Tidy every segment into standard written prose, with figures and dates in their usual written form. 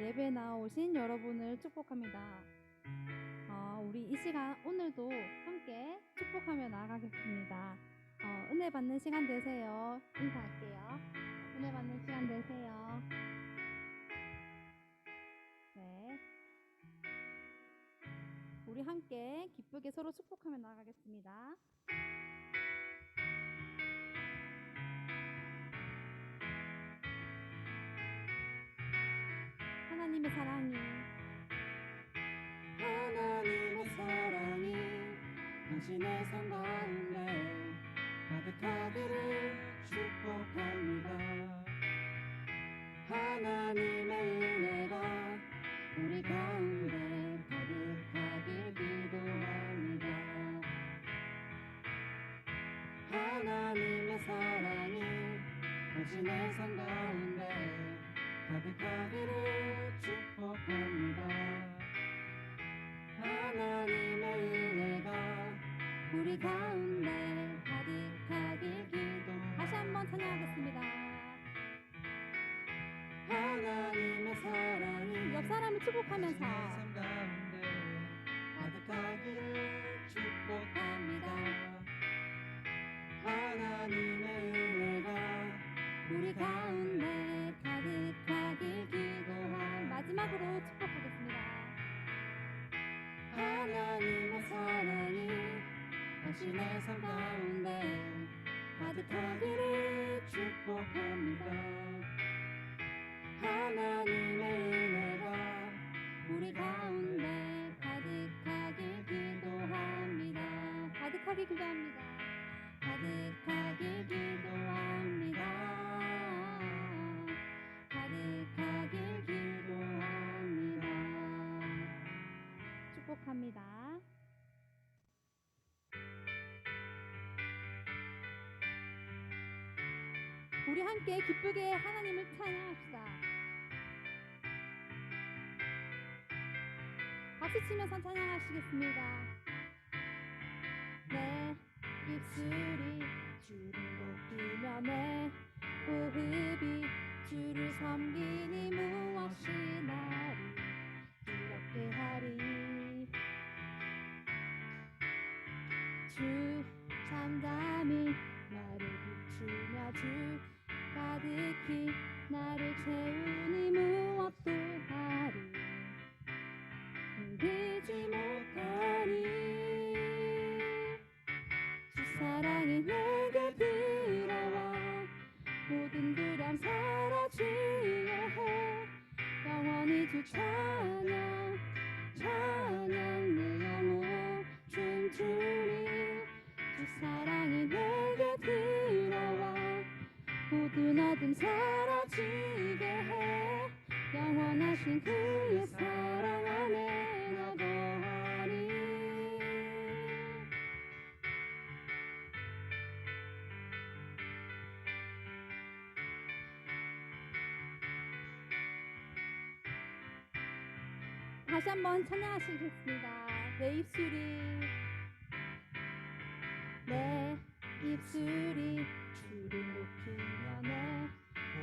예배에 나오신 여러분을 축복합니다. 우리 이 시간 오늘도 함께 축복하며 나아가겠습니다. 은혜 받는 시간 되세요. 인사할게요. 은혜 받는 시간 되세요. 네, 우리 함께 기쁘게 서로 축복하며 나아가겠습니다. 하나님의 사랑이 당신의 삶 가운데 가득하기를 축복합니다. 하나님의 은혜가 우리 가운데 가득하길 기도합니다. 하나님의 사랑이 당신의 삶 가운데 가득하기를 축복합니다. 하나님의 은혜가 우리 가운데 가득하길 기도. 다시 한번 찬양하겠습니다. 하나님의 사랑이 옆 사람을 축복하면서 삶 가운데 가득하기를 축복합니다. 하나님의 은혜가 우리 가운데 가득하길 기도한. 마지막으로 축복하겠습니다. 하나님의 사랑이 당신의 삶 가운데 가득하기를 축복합니다. 하나님의 은혜가 우리 가운데 가득하길 기도합니다. 가득하길 기도합니다. 가득하길 기도합니다. 가득하길 기도합니다. 축복합니다. 우리 함께 기쁘게 하나님을 찬양합시다. 박수 치면서 찬양하시겠습니다. 내 입술이 주를 높이며 내 호흡이 주를 섬기니 무엇이 나를 두렵게 하리. 주 잠잠히 나를 비추며 주 가득히 나를 채우니 무엇도 하리 힘들지 못하리. 주 사랑이 내게 들어와 모든 두려움 사라지게 해. 영원히 주 찬양 찬양 내 영혼 춤추리. 주 사랑이 내게 들어와 모든 어둠 사라지게 해. 영원하신 그의 사랑 안에 나 거하리. 다시 한번 찬양하시겠습니다. 내 입술이 주를 높이며 내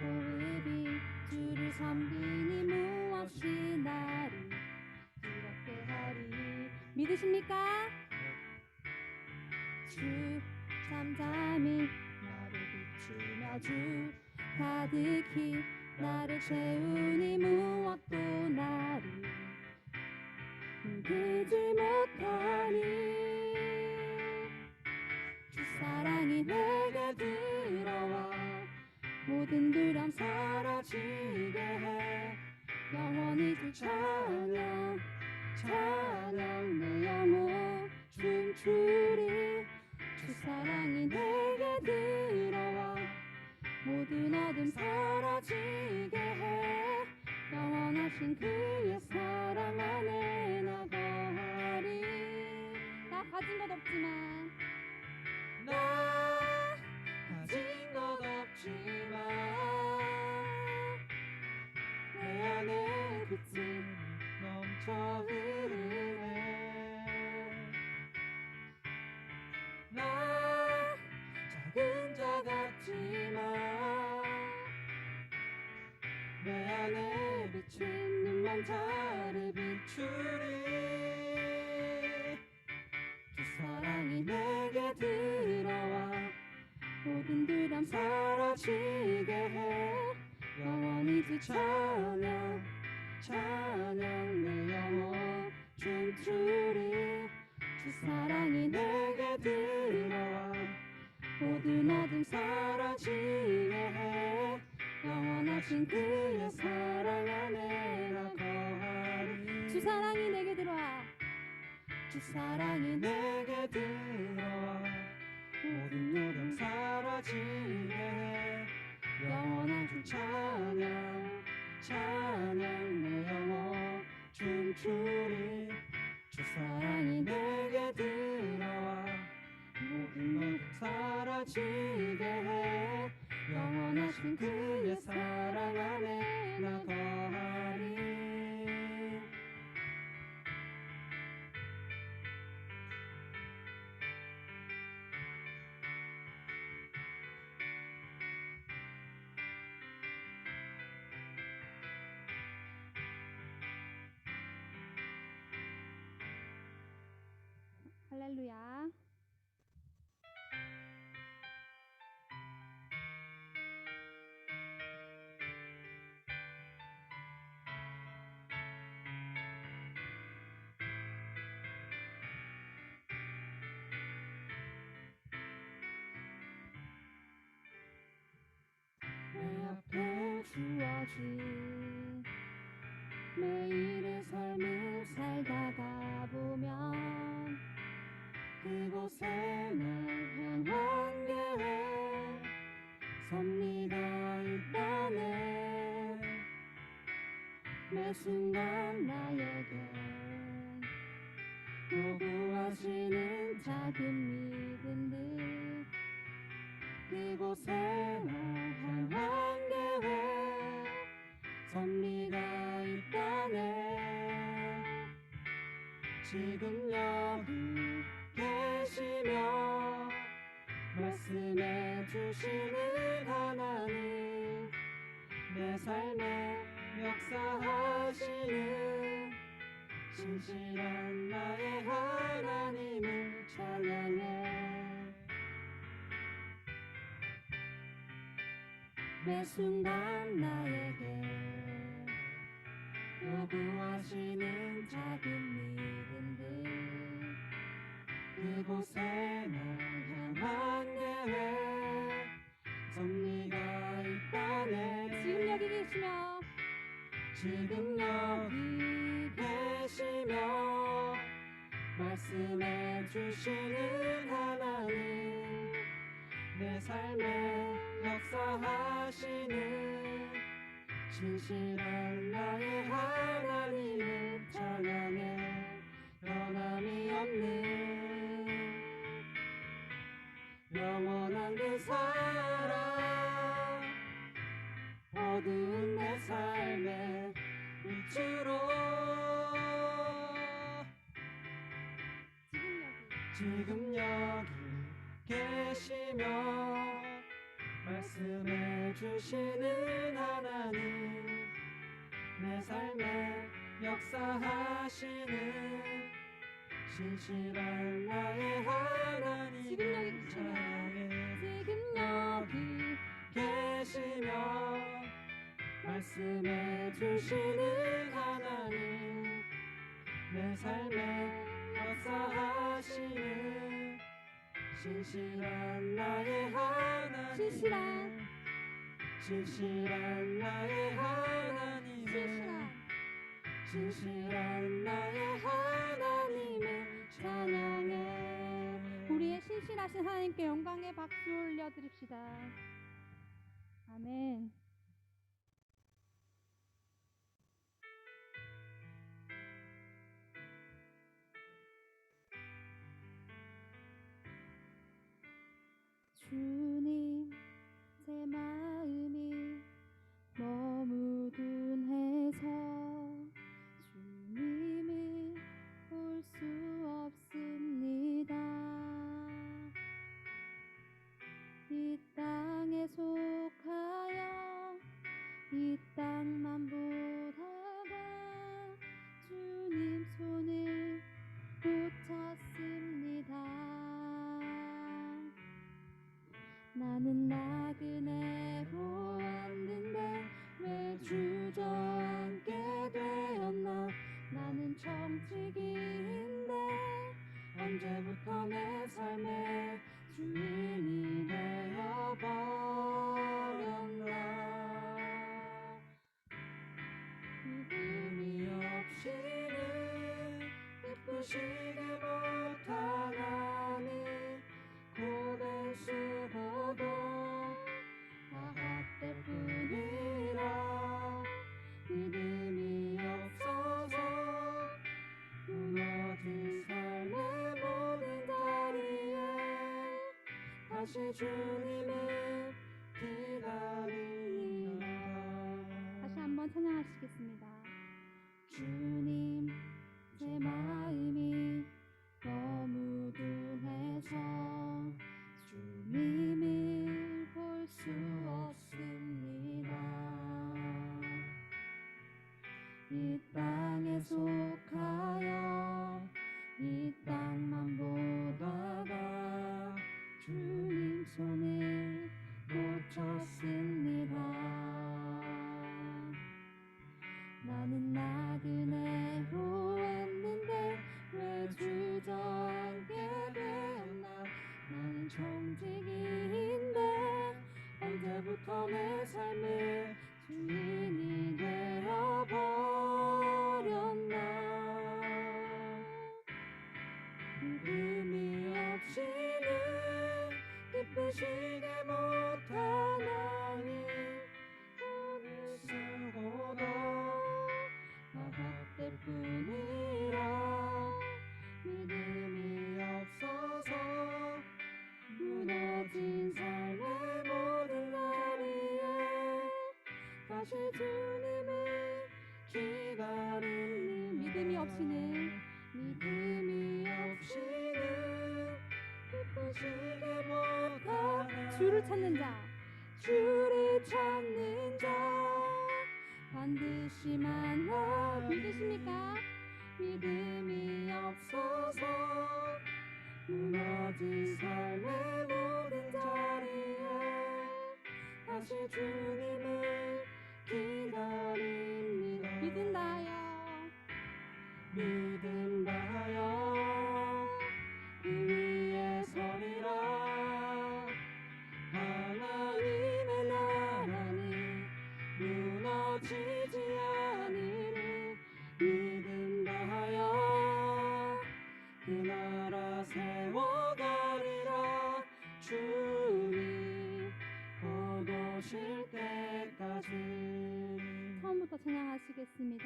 호흡이 주를 섬기니 무엇이 나를 두렵게 하리. 믿으십니까? 주 잠잠히 나를 비추며 주 가득히 나를 채우니 무엇도 나를 힘들지 못하니. 주 사랑이 내게 들어와 모든 두려움 사라지게 해. 영원히 주 찬양 찬양 내 영혼 춤추리. 주 사랑이 내게 들어와 모든 어둠 사라지게 해. 영원하신 그의 사랑 안에 나 거하리. 나 가진 것 없지만 나 가진 것 없지만 내 안에 빛이 넘쳐 흐르네. 나 작은 자 같지만 내 안에 비친 눈먼 자를 비추리. 주 사랑이 내게 들어와 모든 두려움 사라지게 해. 영원히 주 찬양 찬양 내 영혼 춤추리. 주 사랑이 내게 들어와 모든 어둠 사라지게 해. 영원하신 그의 사랑 안에 나 거하리. 주 사랑이 내게 들어와 주 사랑이 내게 들어와 모든 요령 사라지게 해. 영원한 주 찬양 찬양 내 영혼 춤추리. 주 사랑이 내게 들어와 모든 어둠 사라지게 해. 영원하신 그의 사랑 안에 나 거하리. 할렐루야. 내 앞에 주어진 매일의 삶을 살다가 보면 그곳에 날 향한 계획 섭리가 있다네. 매 순간 나에게 요구하시는 작은 믿음들 그곳에 날 향한 계획 섭리가 있다네. 지금 여기 계시며 말씀해 주시는 하나님 내 삶에 역사하시는 신실한 나의 하나님을 찬양해. 매 순간 나에게 요구하시는 작은 믿음들 그곳에 날 향한 계획 섭리가 있다네. 지금 여기 계시며 지금 여기 계시며 말씀해 주시는 하나님 내 삶에 역사하시는 신실한 나의 하나님을 찬양해. 변함이 없는 영원한 그 사랑 어두운 내 삶의 빛으로 지금 여기 계시며 말씀해 주시는 하나님 내 삶에 역사하시는 신실한 나의 하나님 지금 여기 계시며 지금 여기 계시며 말씀해 주시는 하나님 내 삶에 역사하시는 신실한 나의 하나님 신실한 나의 하나님 신실한 나의 하나님을 찬양해. 우리의 신실하신 하나님께 영광의 박수 올려드립시다. 아멘. 주님 제 마음이 너무 둔해서 주님을 볼 수 없습니다. 이 땅에 속하여 이 땅 나는 나그네로 왔는데 왜 주저앉게 되었나. 나는 청지기인데 언제부터 내 삶의 주인이 되어버렸나. 믿음이 없이는 기쁘시게 못하나니 고된 수고도 다 헛될 뿐이라. 믿음이 없어서 무너진 삶의 모든 자리에 다시 주님을 기다립니다. 다시 한번 찬양하시겠습니다. 주님, 제 마음이 너무 둔해서 주님을 볼 수 없습니다. 이 땅에 속하여 이 땅만 보다가 주님 손을 놓쳤습니다. 나는 나그네로 왔는데 왜 주저앉게 되었나. 나는 청지기인데 언제부터 내 삶의 주인이 되어버렸나. 믿음이 없이는 기쁘시게 못하나니 오늘 수고도 다 헛될 뿐이라. 믿음이 없어서 무너진 삶의 모든 자리에 다시 주님을 기다리는. 믿음이 없이는 기쁘시게 못하나. 주를 찾는 자 반드시 만나. 믿으십니까? 믿음이 없어서 무너진 삶의 모든 자리에 다시 주님을 기다립니다. 믿음다하여 그 위에 서리라. 하나님의 나라는 무너지지 않으니 믿음다하여 그 나라 세워가리라. 주님 곧 오실 때까지. 처음부터 찬양하시겠습니다.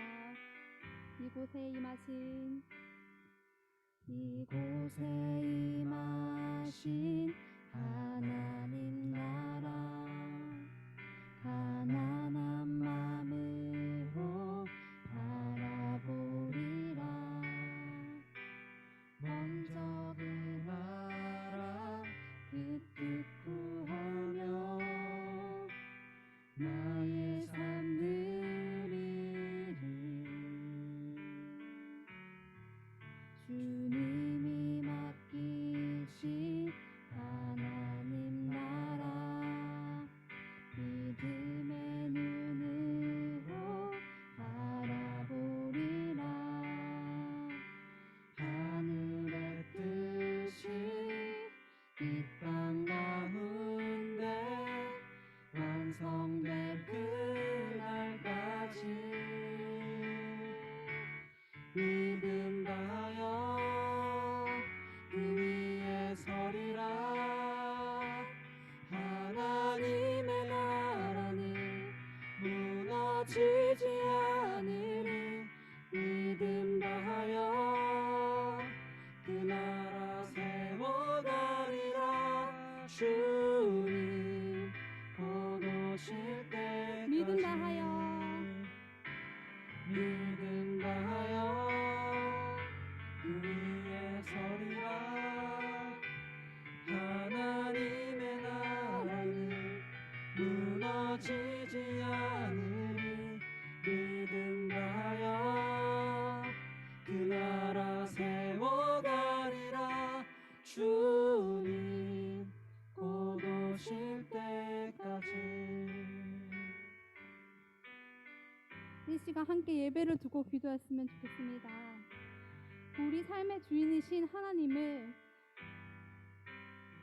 이곳에 임하신 하나님 나라 가난한 마음으로 바라보리라. 먼저 그 나라 그 뜻 구하며 나의 삶 누리리. 주님이 맡기신 하나님 나라 믿음의 눈으로 바라보리라. 하늘의 뜻이 이 땅 가운데 완성될 그날까지 믿음 다하여 그 위에 서리라. 하나님의 나라는 무너지지 않으니 믿음 다하여 그 나라 세워가리라. 주님 곧 오실 때 믿음 다하여 그 위에 서리라. 하나님의 나라는 무너지지 않으니 때까지. 이 시간 함께 예배를 두고 기도했으면 좋겠습니다. 우리 삶의 주인이신 하나님을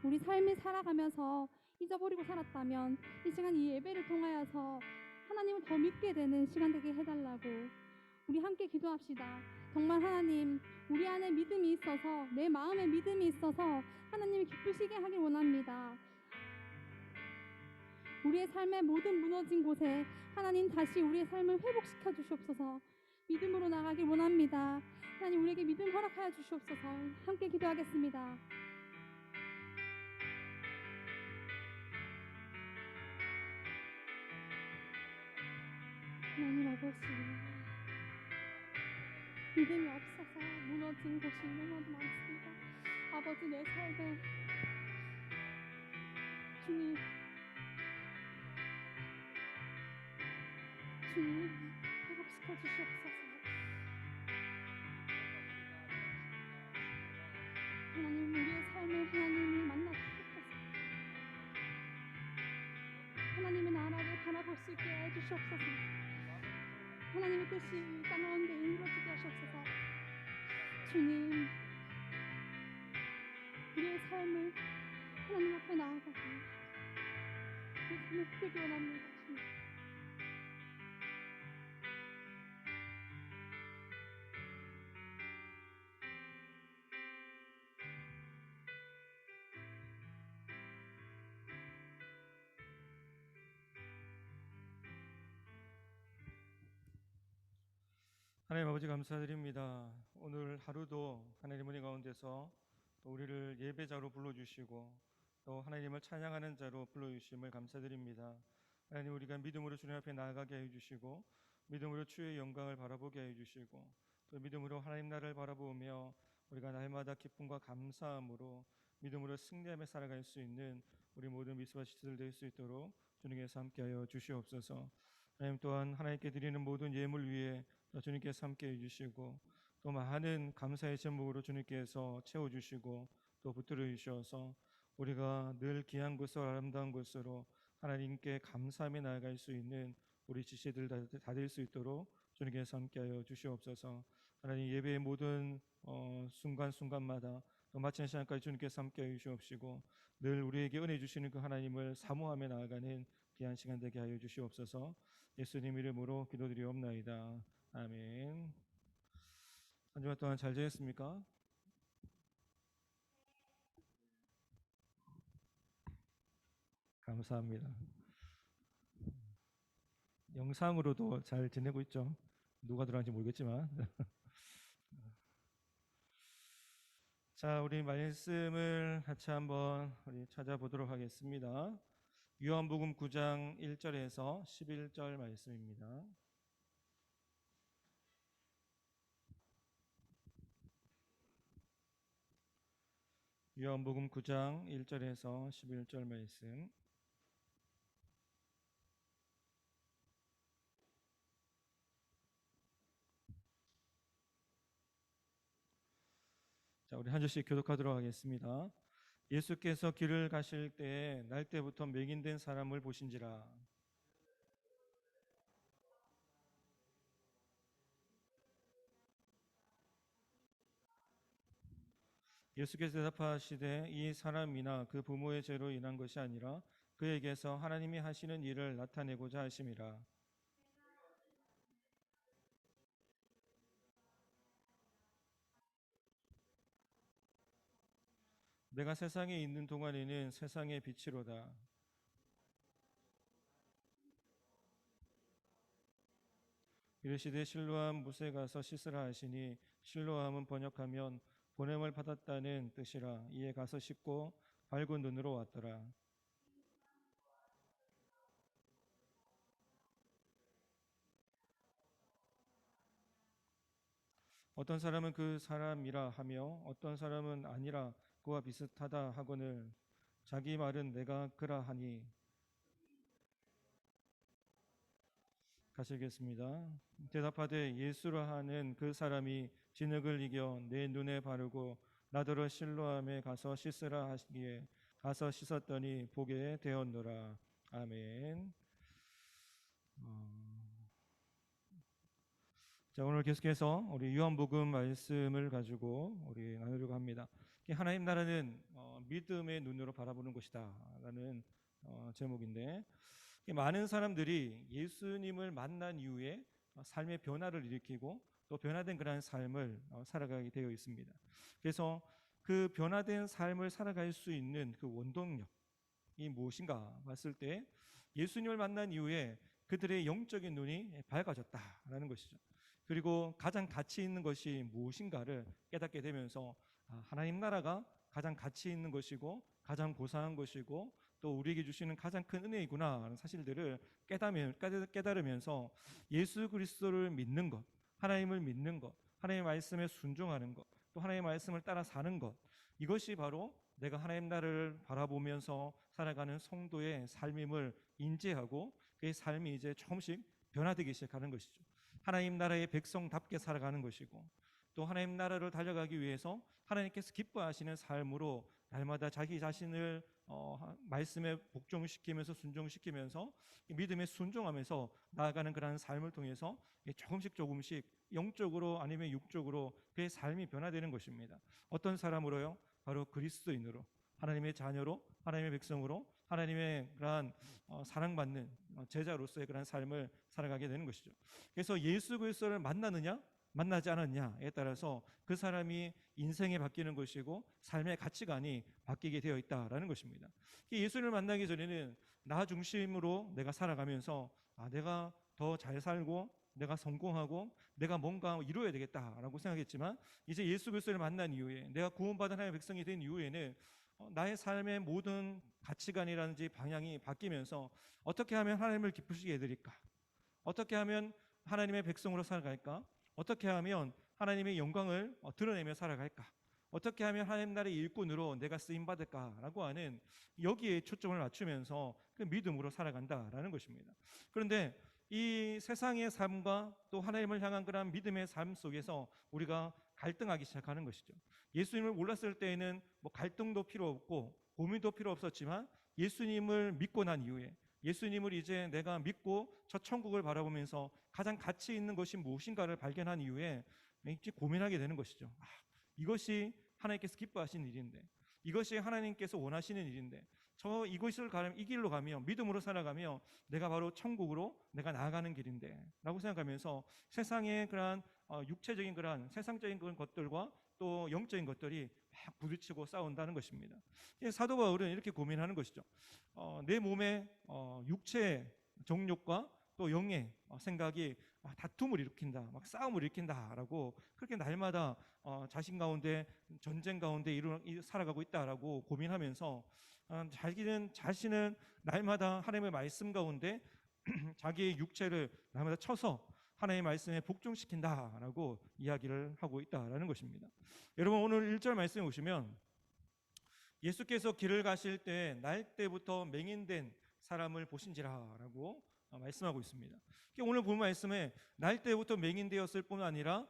우리 삶을 살아가면서 잊어버리고 살았다면 이 시간 이 예배를 통하여서 하나님을 더 믿게 되는 시간 되게 해달라고 우리 함께 기도합시다. 정말 하나님, 우리 안에 믿음이 있어서, 내 마음에 믿음이 있어서 하나님이 기쁘시게 하길 원합니다. 우리의 삶의 모든 무너진 곳에 하나님 다시 우리의 삶을 회복시켜 주시옵소서. 믿음으로 나가길 원합니다. 하나님, 우리에게 믿음 허락하여 주시옵소서. 함께 기도하겠습니다. 하나님 아버지, 믿음이 없어서 무너진 곳이 너무나도 많습니다. 아버지, 내 삶에 주님, 주님 회복시켜 주시옵소서. 하나님, 우리의 삶을 하나님이 만나 주시옵소서. 하나님의 나라를 바라볼 수 있게 해주시옵소서. 하나님의 뜻이 이 땅 가운데 이루어지게 하시옵소서. 주님, 우리의 삶을 하나님 앞에 나아가고 우리 삶을 풀기 원합니다. 주님. 하나님 아버지 감사드립니다. 오늘 하루도 하나님 은혜 가운데서 또 우리를 예배자로 불러주시고 또 하나님을 찬양하는 자로 불러주심을 감사드립니다. 하나님, 우리가 믿음으로 주님 앞에 나아가게 해주시고 믿음으로 주의 영광을 바라보게 해주시고 또 믿음으로 하나님 나라를 바라보며 우리가 날마다 기쁨과 감사함으로 믿음으로 승리하며 살아갈 수 있는 우리 모든 미스바 시스들 될 수 있도록 주님께서 함께하여 주시옵소서. 하나님, 또한 하나님께 드리는 모든 예물 위에 주님께서 함께 해주시고 또 많은 감사의 제목으로 주님께서 채워주시고 또 붙들어 주셔서 우리가 늘 귀한 것으로 아름다운 것으로 하나님께 감사하며 나아갈 수 있는 우리 지체들 다 될 수 있도록 주님께서 함께하여 주시옵소서. 하나님, 예배의 모든 순간순간마다 또 마치는 시간까지 주님께서 함께하여 주시옵시고 늘 우리에게 은혜 주시는 그 하나님을 사모하며 나아가는 귀한 시간 되게 하여 주시옵소서. 예수님 이름으로 기도드리옵나이다. 아멘. 한 주간 동안 잘 지냈습니까? 감사합니다. 영상으로도 잘 지내고 있죠. 누가 들어왔는지 모르겠지만. 자, 우리 말씀을 같이 한번 우리 찾아보도록 하겠습니다. 요한복음 9장 1절에서 11절 말씀입니다. 요한복음 9장 1절에서 11절 말씀. 자, 우리 한 절씩 교독하도록 하겠습니다. 예수께서 길을 가실 때에 날 때부터 맹인된 사람을 보신지라. 예수께서 대답하시되 이 사람이나 그 부모의 죄로 인한 것이 아니라 그에게서 하나님이 하시는 일을 나타내고자 하심이라. 내가 세상에 있는 동안에는 세상의 빛이로다. 이르시되 실로암 못에 가서 씻으라 하시니 실로암은 번역하면 보냄을 받았다는 뜻이라. 이에 가서 씻고 밝은 눈으로 왔더라. 어떤 사람은 그 사람이라 하며 어떤 사람은 아니라 그와 비슷하다 하거늘 자기 말은 내가 그라 하니. 가시겠습니다. 대답하되 예수라 하는 그 사람이 진흙을 이겨 내 눈에 바르고 나더러 실로암에 가서 씻으라 하시기에 가서 씻었더니 보게 되었노라. 아멘. 자, 오늘 계속해서 우리 요한복음 말씀을 가지고 우리 나누려고 합니다. 하나님 나라는 믿음의 눈으로 바라보는 것이다라는 제목인데, 많은 사람들이 예수님을 만난 이후에 삶의 변화를 일으키고 또 변화된 그러한 삶을 살아가게 되어 있습니다. 그래서 그 변화된 삶을 살아갈 수 있는 그 원동력이 무엇인가 봤을 때, 예수님을 만난 이후에 그들의 영적인 눈이 밝아졌다라는 것이죠. 그리고 가장 가치 있는 것이 무엇인가를 깨닫게 되면서 하나님 나라가 가장 가치 있는 것이고 가장 고상한 것이고 또 우리에게 주시는 가장 큰 은혜이구나 하는 사실들을 깨달으면서 예수 그리스도를 믿는 것, 하나님을 믿는 것, 하나님의 말씀에 순종하는 것, 또 하나님의 말씀을 따라 사는 것, 이것이 바로 내가 하나님 나라를 바라보면서 살아가는 성도의 삶임을 인지하고 그의 삶이 이제 조금씩 변화되기 시작하는 것이죠. 하나님 나라의 백성답게 살아가는 것이고 또 하나님 나라를 달려가기 위해서 하나님께서 기뻐하시는 삶으로 날마다 자기 자신을 말씀에 복종시키면서 순종시키면서 믿음에 순종하면서 나아가는 그러한 삶을 통해서 조금씩 영적으로 아니면 육적으로 그의 삶이 변화되는 것입니다. 어떤 사람으로요? 바로 그리스도인으로, 하나님의 자녀로, 하나님의 백성으로, 하나님의 그러한 사랑받는 제자로서의 그런 삶을 살아가게 되는 것이죠. 그래서 예수 그리스도를 만나느냐 만나지 않았냐에 따라서 그 사람이 인생이 바뀌는 것이고 삶의 가치관이 바뀌게 되어 있다라는 것입니다. 예수를 만나기 전에는 나 중심으로 내가 살아가면서 내가 더 잘 살고 내가 성공하고 내가 뭔가 이루어야 되겠다라고 생각했지만, 이제 예수 그리스도를 만난 이후에 내가 구원받은 하나님의 백성이 된 이후에는 나의 삶의 모든 가치관이라든지 방향이 바뀌면서 어떻게 하면 하나님을 기쁘시게 해드릴까, 어떻게 하면 하나님의 백성으로 살아갈까, 어떻게 하면 하나님의 영광을 드러내며 살아갈까, 어떻게 하면 하나님 나라의 일꾼으로 내가 쓰임받을까라고 하는 여기에 초점을 맞추면서 그 믿음으로 살아간다라는 것입니다. 그런데 이 세상의 삶과 또 하나님을 향한 그런 믿음의 삶 속에서 우리가 갈등하기 시작하는 것이죠. 예수님을 몰랐을 때에는 뭐 갈등도 필요 없고 고민도 필요 없었지만, 예수님을 믿고 난 이후에, 예수님을 이제 내가 믿고 저 천국을 바라보면서 가장 가치 있는 것이 무엇인가를 발견한 이후에 이제 고민하게 되는 것이죠. 이것이 하나님께서 기뻐하시는 일인데, 이것이 하나님께서 원하시는 일인데, 이것을 가면, 이 길로 가면, 믿음으로 살아가며 내가 바로 천국으로 내가 나아가는 길인데 라고 생각하면서 세상의 그러한 육체적인 그러한 세상적인 그런 것들과 또 영적인 것들이 막 부딪히고 싸운다는 것입니다. 사도 바울은 이렇게 고민하는 것이죠. 내 몸의 육체의 정욕과 또 영의 생각이 다툼을 일으킨다, 막 싸움을 일으킨다라고 그렇게 날마다 자신 가운데 전쟁 가운데 살아가고 있다라고 고민하면서 자신은 날마다 하나님의 말씀 가운데 자기의 육체를 날마다 쳐서 하나님의 말씀에 복종시킨다라고 이야기를 하고 있다라는 것입니다. 여러분, 오늘 1절 말씀에 보시면 예수께서 길을 가실 때 날 때부터 맹인된 사람을 보신지라라고 말씀하고 있습니다. 오늘 본 말씀에 날 때부터 맹인되었을 뿐 아니라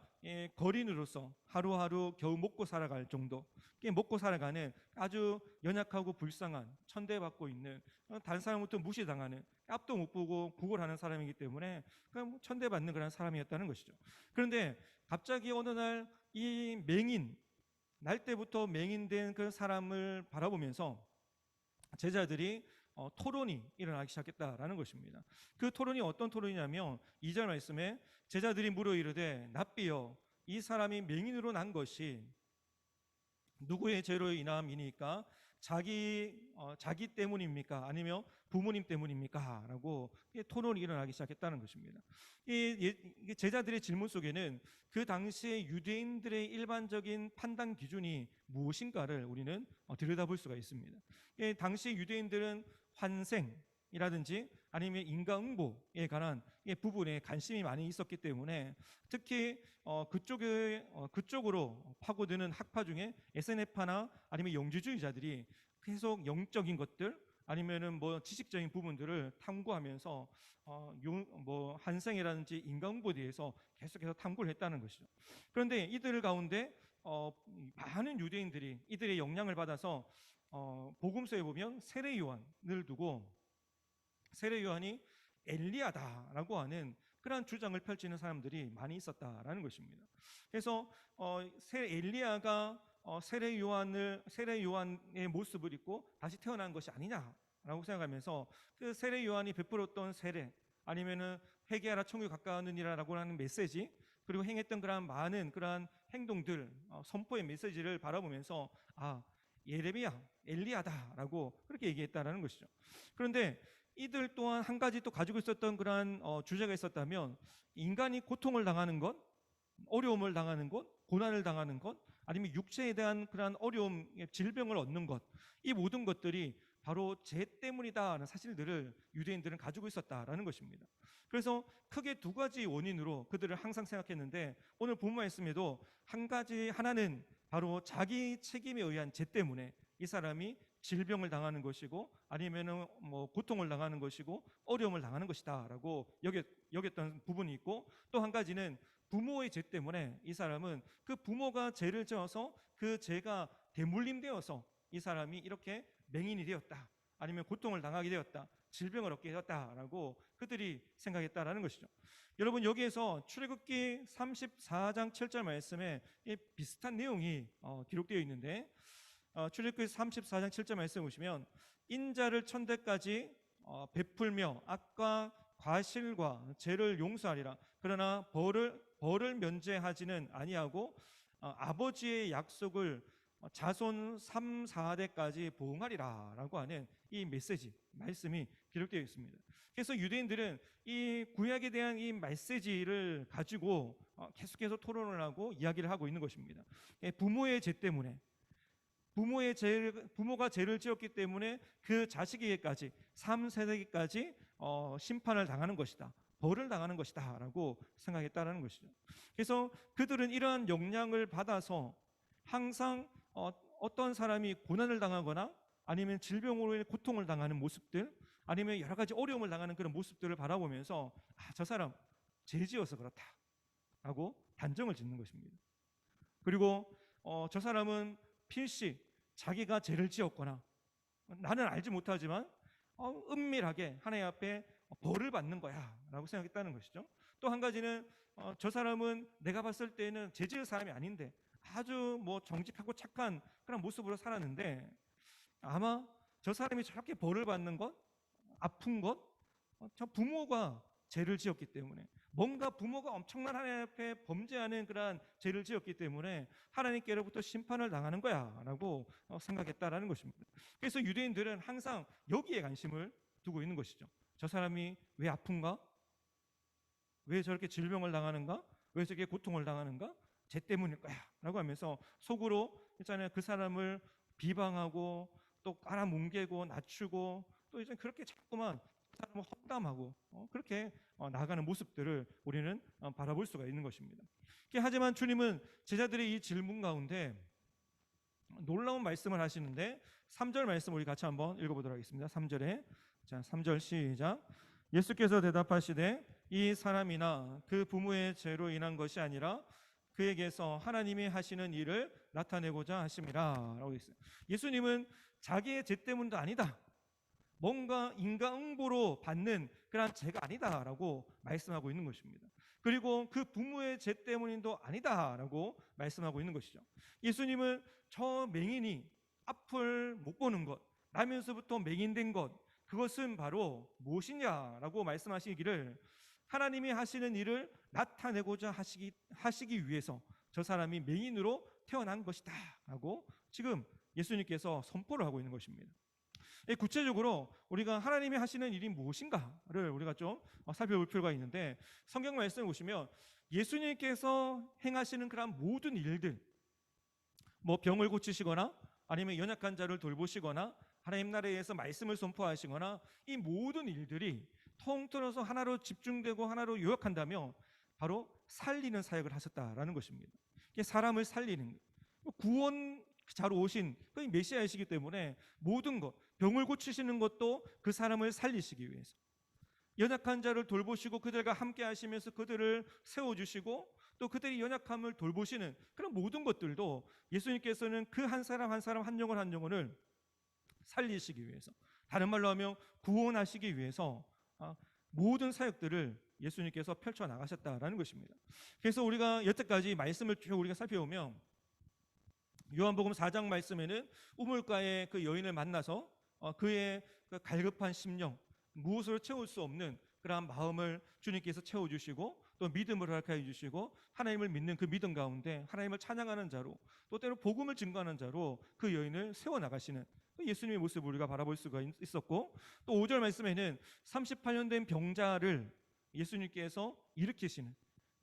거린으로서 하루하루 겨우 먹고 살아갈 정도, 먹고 살아가는 아주 연약하고 불쌍한, 천대받고 있는, 다른 사람부터 무시당하는, 앞도 못 보고 구걸하는 사람이기 때문에 그냥 천대받는 그런 사람이었다는 것이죠. 그런데 갑자기 어느 날 이 날 때부터 맹인된 그 사람을 바라보면서 제자들이 토론이 일어나기 시작했다라는 것입니다. 그 토론이 어떤 토론이냐면 2절 말씀에 제자들이 물어 이르되 랍비여, 이 사람이 맹인으로 난 것이 누구의 죄로 인함이니까 자기 때문입니까? 아니면 부모님 때문입니까? 라고 토론이 일어나기 시작했다는 것입니다. 이 제자들의 질문 속에는 그 당시에 유대인들의 일반적인 판단 기준이 무엇인가를 우리는 들여다볼 수가 있습니다. 당시 유대인들은 환생이라든지 아니면 인과응보에 관한 부분에 관심이 많이 있었기 때문에, 특히 그쪽으로 파고드는 학파 중에 에세네파나 아니면 영주주의자들이 계속 영적인 것들 아니면은 뭐 지식적인 부분들을 탐구하면서 뭐 환생이라든지 인과응보에 대해서 계속해서 탐구를 했다는 것이죠. 그런데 이들 가운데 많은 유대인들이 이들의 영향을 받아서 복음서에 보면 세례 요한을 두고 세례 요한이 엘리야다라고 하는 그러한 주장을 펼치는 사람들이 많이 있었다라는 것입니다. 그래서 엘리야가 세례 요한의 모습을 입고 다시 태어난 것이 아니냐라고 생각하면서 그 세례 요한이 베풀었던 세례, 아니면은 회개하라 천국에 가까우느니라라고 하는 메시지, 그리고 행했던 그러한 많은 그러한 행동들, 선포의 메시지를 바라보면서 예레미야, 엘리야다라고 그렇게 얘기했다라는 것이죠. 그런데 이들 또한 한 가지 또 가지고 있었던 그러한 주제가 있었다면, 인간이 고통을 당하는 것, 어려움을 당하는 것, 고난을 당하는 것, 아니면 육체에 대한 그러한 어려움, 질병을 얻는 것, 이 모든 것들이 바로 죄 때문이다라는 사실들을 유대인들은 가지고 있었다라는 것입니다. 그래서 크게 두 가지 원인으로 그들을 항상 생각했는데, 오늘 본문 말씀에도 하나는 바로 자기 책임에 의한 죄 때문에 이 사람이 질병을 당하는 것이고, 아니면은 고통을 당하는 것이고 어려움을 당하는 것이다라고 여겼던 부분이 있고, 또 한 가지는 부모의 죄 때문에 이 사람은 그 부모가 죄를 지어서 그 죄가 대물림되어서 이 사람이 이렇게 맹인이 되었다, 아니면 고통을 당하게 되었다, 질병을 얻게 되었다라고 그들이 생각했다라는 것이죠. 여러분, 여기에서 출애굽기 34장 7절 말씀에 비슷한 내용이 기록되어 있는데, 출애굽기 34장 7절 말씀 보시면, 인자를 천대까지 베풀며 악과 과실과 죄를 용서하리라. 그러나 벌을 면제하지는 아니하고 아버지의 약속을 자손 3, 4대까지 보응하리라 라고 하는 이 메시지, 말씀이 기록되어 있습니다. 그래서 유대인들은 이 구약에 대한 이 메시지를 가지고 계속해서 토론을 하고 이야기를 하고 있는 것입니다. 부모의 죄 때문에, 부모가 죄를 지었기 때문에 그 자식에게까지 3세대까지 심판을 당하는 것이다, 벌을 당하는 것이다 라고 생각했다는 것이죠. 그래서 그들은 이러한 영향을 받아서 항상 어떤 사람이 고난을 당하거나 아니면 질병으로 인해 고통을 당하는 모습들, 아니면 여러 가지 어려움을 당하는 그런 모습들을 바라보면서 저 사람 죄 지어서 그렇다라고 단정을 짓는 것입니다. 그리고 저 사람은 필시 자기가 죄를 지었거나, 나는 알지 못하지만 은밀하게 하나님 앞에 벌을 받는 거야 라고 생각했다는 것이죠. 또 한 가지는 저 사람은 내가 봤을 때는 죄 지을 사람이 아닌데 아주 정직하고 착한 그런 모습으로 살았는데, 아마 저 사람이 저렇게 벌을 받는 것, 아픈 것, 저 부모가 죄를 지었기 때문에, 뭔가 부모가 엄청난 하나님 앞에 범죄하는 그러한 죄를 지었기 때문에 하나님께로부터 심판을 당하는 거야 라고 생각했다라는 것입니다. 그래서 유대인들은 항상 여기에 관심을 두고 있는 것이죠. 저 사람이 왜 아픈가? 왜 저렇게 질병을 당하는가? 왜 저렇게 고통을 당하는가? 죄 때문일 거야 라고 하면서 속으로 있잖아요, 그 사람을 비방하고 또 깔아뭉개고 낮추고, 또 이제 그렇게 자꾸만 그 사람을 헛담하고 그렇게 나아가는 모습들을 우리는 바라볼 수가 있는 것입니다. 하지만 주님은 제자들의 이 질문 가운데 놀라운 말씀을 하시는데, 3절 말씀 우리 같이 한번 읽어보도록 하겠습니다. 3절에, 자, 3절 시작. 예수께서 대답하시되 이 사람이나 그 부모의 죄로 인한 것이 아니라 그에게서 하나님이 하시는 일을 나타내고자 하심이라 라고 있어요. 예수님은 자기의 죄 때문도 아니다, 뭔가 인과응보로 받는 그런 죄가 아니다라고 말씀하고 있는 것입니다. 그리고 그 부모의 죄 때문도 아니다라고 말씀하고 있는 것이죠. 예수님은 저 맹인이 앞을 못 보는 것, 나면서부터 맹인된 것, 그것은 바로 무엇이냐라고 말씀하시기를, 하나님이 하시는 일을 나타내고자 하시기 위해서 저 사람이 맹인으로 태어난 것이다 라고 지금 예수님께서 선포를 하고 있는 것입니다. 구체적으로 우리가 하나님이 하시는 일이 무엇인가를 우리가 좀 살펴볼 필요가 있는데, 성경 말씀을 보시면 예수님께서 행하시는 그런 모든 일들, 병을 고치시거나 아니면 연약한 자를 돌보시거나 하나님 나라에서 말씀을 선포하시거나, 이 모든 일들이 통틀어서 하나로 집중되고 하나로 요약한다면 바로 살리는 사역을 하셨다라는 것입니다. 사람을 살리는, 구원자로 오신 그 메시아이시기 때문에 모든 것, 병을 고치시는 것도 그 사람을 살리시기 위해서, 연약한 자를 돌보시고 그들과 함께 하시면서 그들을 세워주시고 또 그들이 연약함을 돌보시는 그런 모든 것들도 예수님께서는 그 한 사람 한 사람 한 영혼 한 영혼을 살리시기 위해서, 다른 말로 하면 구원하시기 위해서 모든 사역들을 예수님께서 펼쳐 나가셨다라는 것입니다. 그래서 우리가 여태까지 말씀을 쭉 우리가 살펴보면 요한복음 4장 말씀에는 우물가에 그 여인을 만나서 그의 그 갈급한 심령, 무엇으로 채울 수 없는 그러한 마음을 주님께서 채워주시고 또 믿음을 허락해 주시고 하나님을 믿는 그 믿음 가운데 하나님을 찬양하는 자로 또 때로 복음을 증거하는 자로 그 여인을 세워나가시는 예수님의 모습을 우리가 바라볼 수가 있었고, 또 5절 말씀에는 38년 된 병자를 예수님께서 일으키시는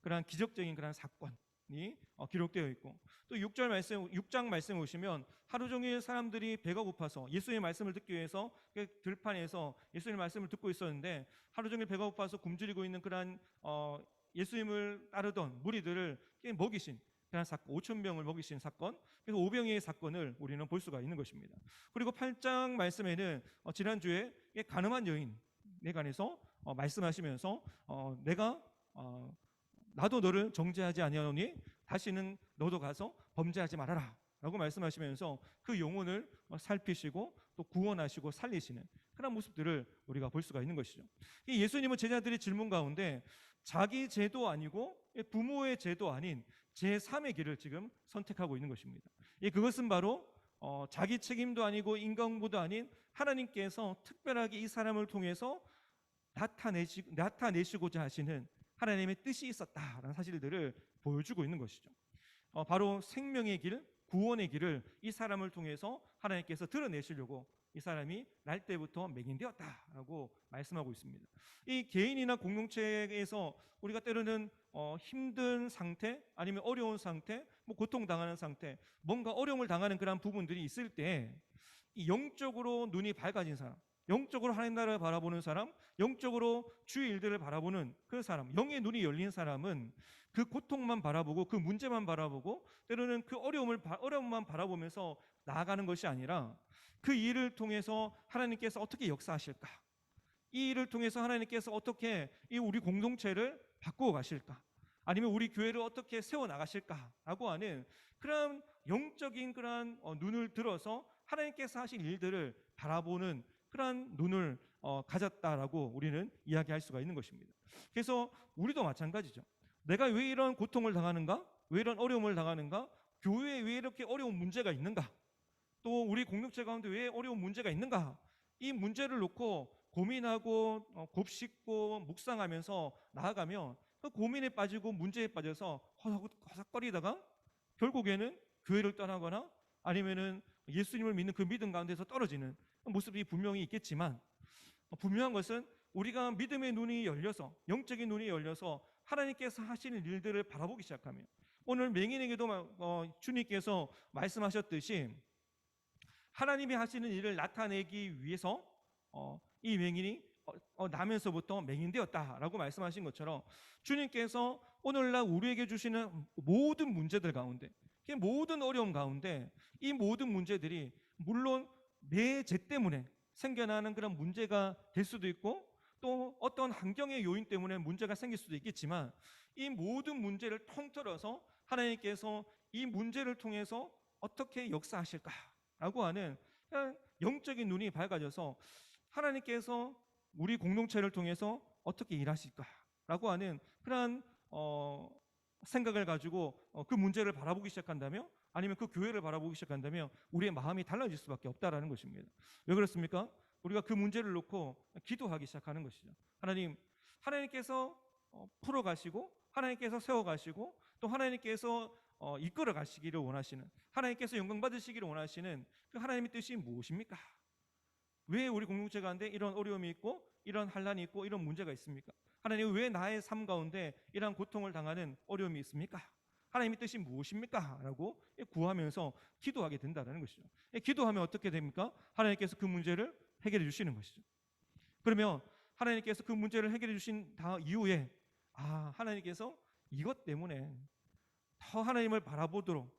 그러한 기적적인 그러한 사건이 기록되어 있고, 또 6장 말씀 보시면 하루 종일 사람들이 배가 고파서 예수님의 말씀을 듣기 위해서 들판에서 예수님의 말씀을 듣고 있었는데 하루 종일 배가 고파서 굶주리고 있는 그러한 예수님을 따르던 무리들을 먹이신 그런 사건, 5천 명을 먹이신 사건, 그래서 오병이의 사건을 우리는 볼 수가 있는 것입니다. 그리고 8장 말씀에는 지난주에 가늠한 여인에 관해서 말씀하시면서 내가 나도 너를 정죄하지 아니하노니 다시는 너도 가서 범죄하지 말아라 라고 말씀하시면서 그 영혼을 살피시고 또 구원하시고 살리시는 그런 모습들을 우리가 볼 수가 있는 것이죠. 예수님은 제자들의 질문 가운데 자기 죄도 아니고 부모의 죄도 아닌 제3의 길을 지금 선택하고 있는 것입니다. 그것은 바로 자기 책임도 아니고 인간보도 아닌 하나님께서 특별하게 이 사람을 통해서 나타내시고자 하시는 하나님의 뜻이 있었다라는 사실들을 보여주고 있는 것이죠. 바로 생명의 길, 구원의 길을 이 사람을 통해서 하나님께서 드러내시려고 이 사람이 날 때부터 맹인되었다라고 말씀하고 있습니다. 이 개인이나 공동체에서 우리가 때로는 힘든 상태 아니면 어려운 상태, 고통당하는 상태, 뭔가 어려움을 당하는 그런 부분들이 있을 때 이 영적으로 눈이 밝아진 사람, 영적으로 하나님 나라를 바라보는 사람, 영적으로 주의 일들을 바라보는 그 사람, 영의 눈이 열린 사람은 그 고통만 바라보고 그 문제만 바라보고 때로는 그 어려움만 바라보면서 나아가는 것이 아니라 그 일을 통해서 하나님께서 어떻게 역사하실까, 이 일을 통해서 하나님께서 어떻게 이 우리 공동체를 바꾸어 가실까, 아니면 우리 교회를 어떻게 세워나가실까라고 하는 그런 영적인 그런 눈을 들어서 하나님께서 하신 일들을 바라보는 그런 눈을 가졌다라고 우리는 이야기할 수가 있는 것입니다. 그래서 우리도 마찬가지죠. 내가 왜 이런 고통을 당하는가? 왜 이런 어려움을 당하는가? 교회에 왜 이렇게 어려운 문제가 있는가? 또 우리 공동체 가운데 왜 어려운 문제가 있는가? 이 문제를 놓고 고민하고 곱씹고 묵상하면서 나아가면 그 고민에 빠지고 문제에 빠져서 허석거리다가 결국에는 교회를 떠나거나 아니면은 예수님을 믿는 그 믿음 가운데서 떨어지는 모습이 분명히 있겠지만, 분명한 것은 우리가 믿음의 눈이 열려서, 영적인 눈이 열려서 하나님께서 하시는 일들을 바라보기 시작하면, 오늘 맹인에게도 주님께서 말씀하셨듯이 하나님이 하시는 일을 나타내기 위해서 이 맹인이 나면서부터 맹인되었다라고 말씀하신 것처럼 주님께서 오늘날 우리에게 주시는 모든 문제들 가운데, 모든 어려움 가운데 이 모든 문제들이 물론 내 죄 때문에 생겨나는 그런 문제가 될 수도 있고 또 어떤 환경의 요인 때문에 문제가 생길 수도 있겠지만, 이 모든 문제를 통틀어서 하나님께서 이 문제를 통해서 어떻게 역사하실까라고 하는 영적인 눈이 밝아져서 하나님께서 우리 공동체를 통해서 어떻게 일하실까라고 하는 그런 생각을 가지고 그 문제를 바라보기 시작한다면, 아니면 그 교회를 바라보기 시작한다면 우리의 마음이 달라질 수밖에 없다라는 것입니다. 왜 그렇습니까? 우리가 그 문제를 놓고 기도하기 시작하는 것이죠. 하나님께서 풀어가시고 하나님께서 세워가시고 또 하나님께서 이끌어 가시기를 원하시는, 하나님께서 영광 받으시기를 원하시는 그 하나님의 뜻이 무엇입니까? 왜 우리 공동체 가운데 이런 어려움이 있고 이런 환난이 있고 이런 문제가 있습니까? 하나님, 왜 나의 삶 가운데 이런 고통을 당하는 어려움이 있습니까? 하나님의 뜻이 무엇입니까? 라고 구하면서 기도하게 된다는 것이죠. 기도하면 어떻게 됩니까? 하나님께서 그 문제를 해결해 주시는 것이죠. 그러면 하나님께서 그 문제를 해결해 주신 이후에 하나님께서 이것 때문에 더 하나님을 바라보도록,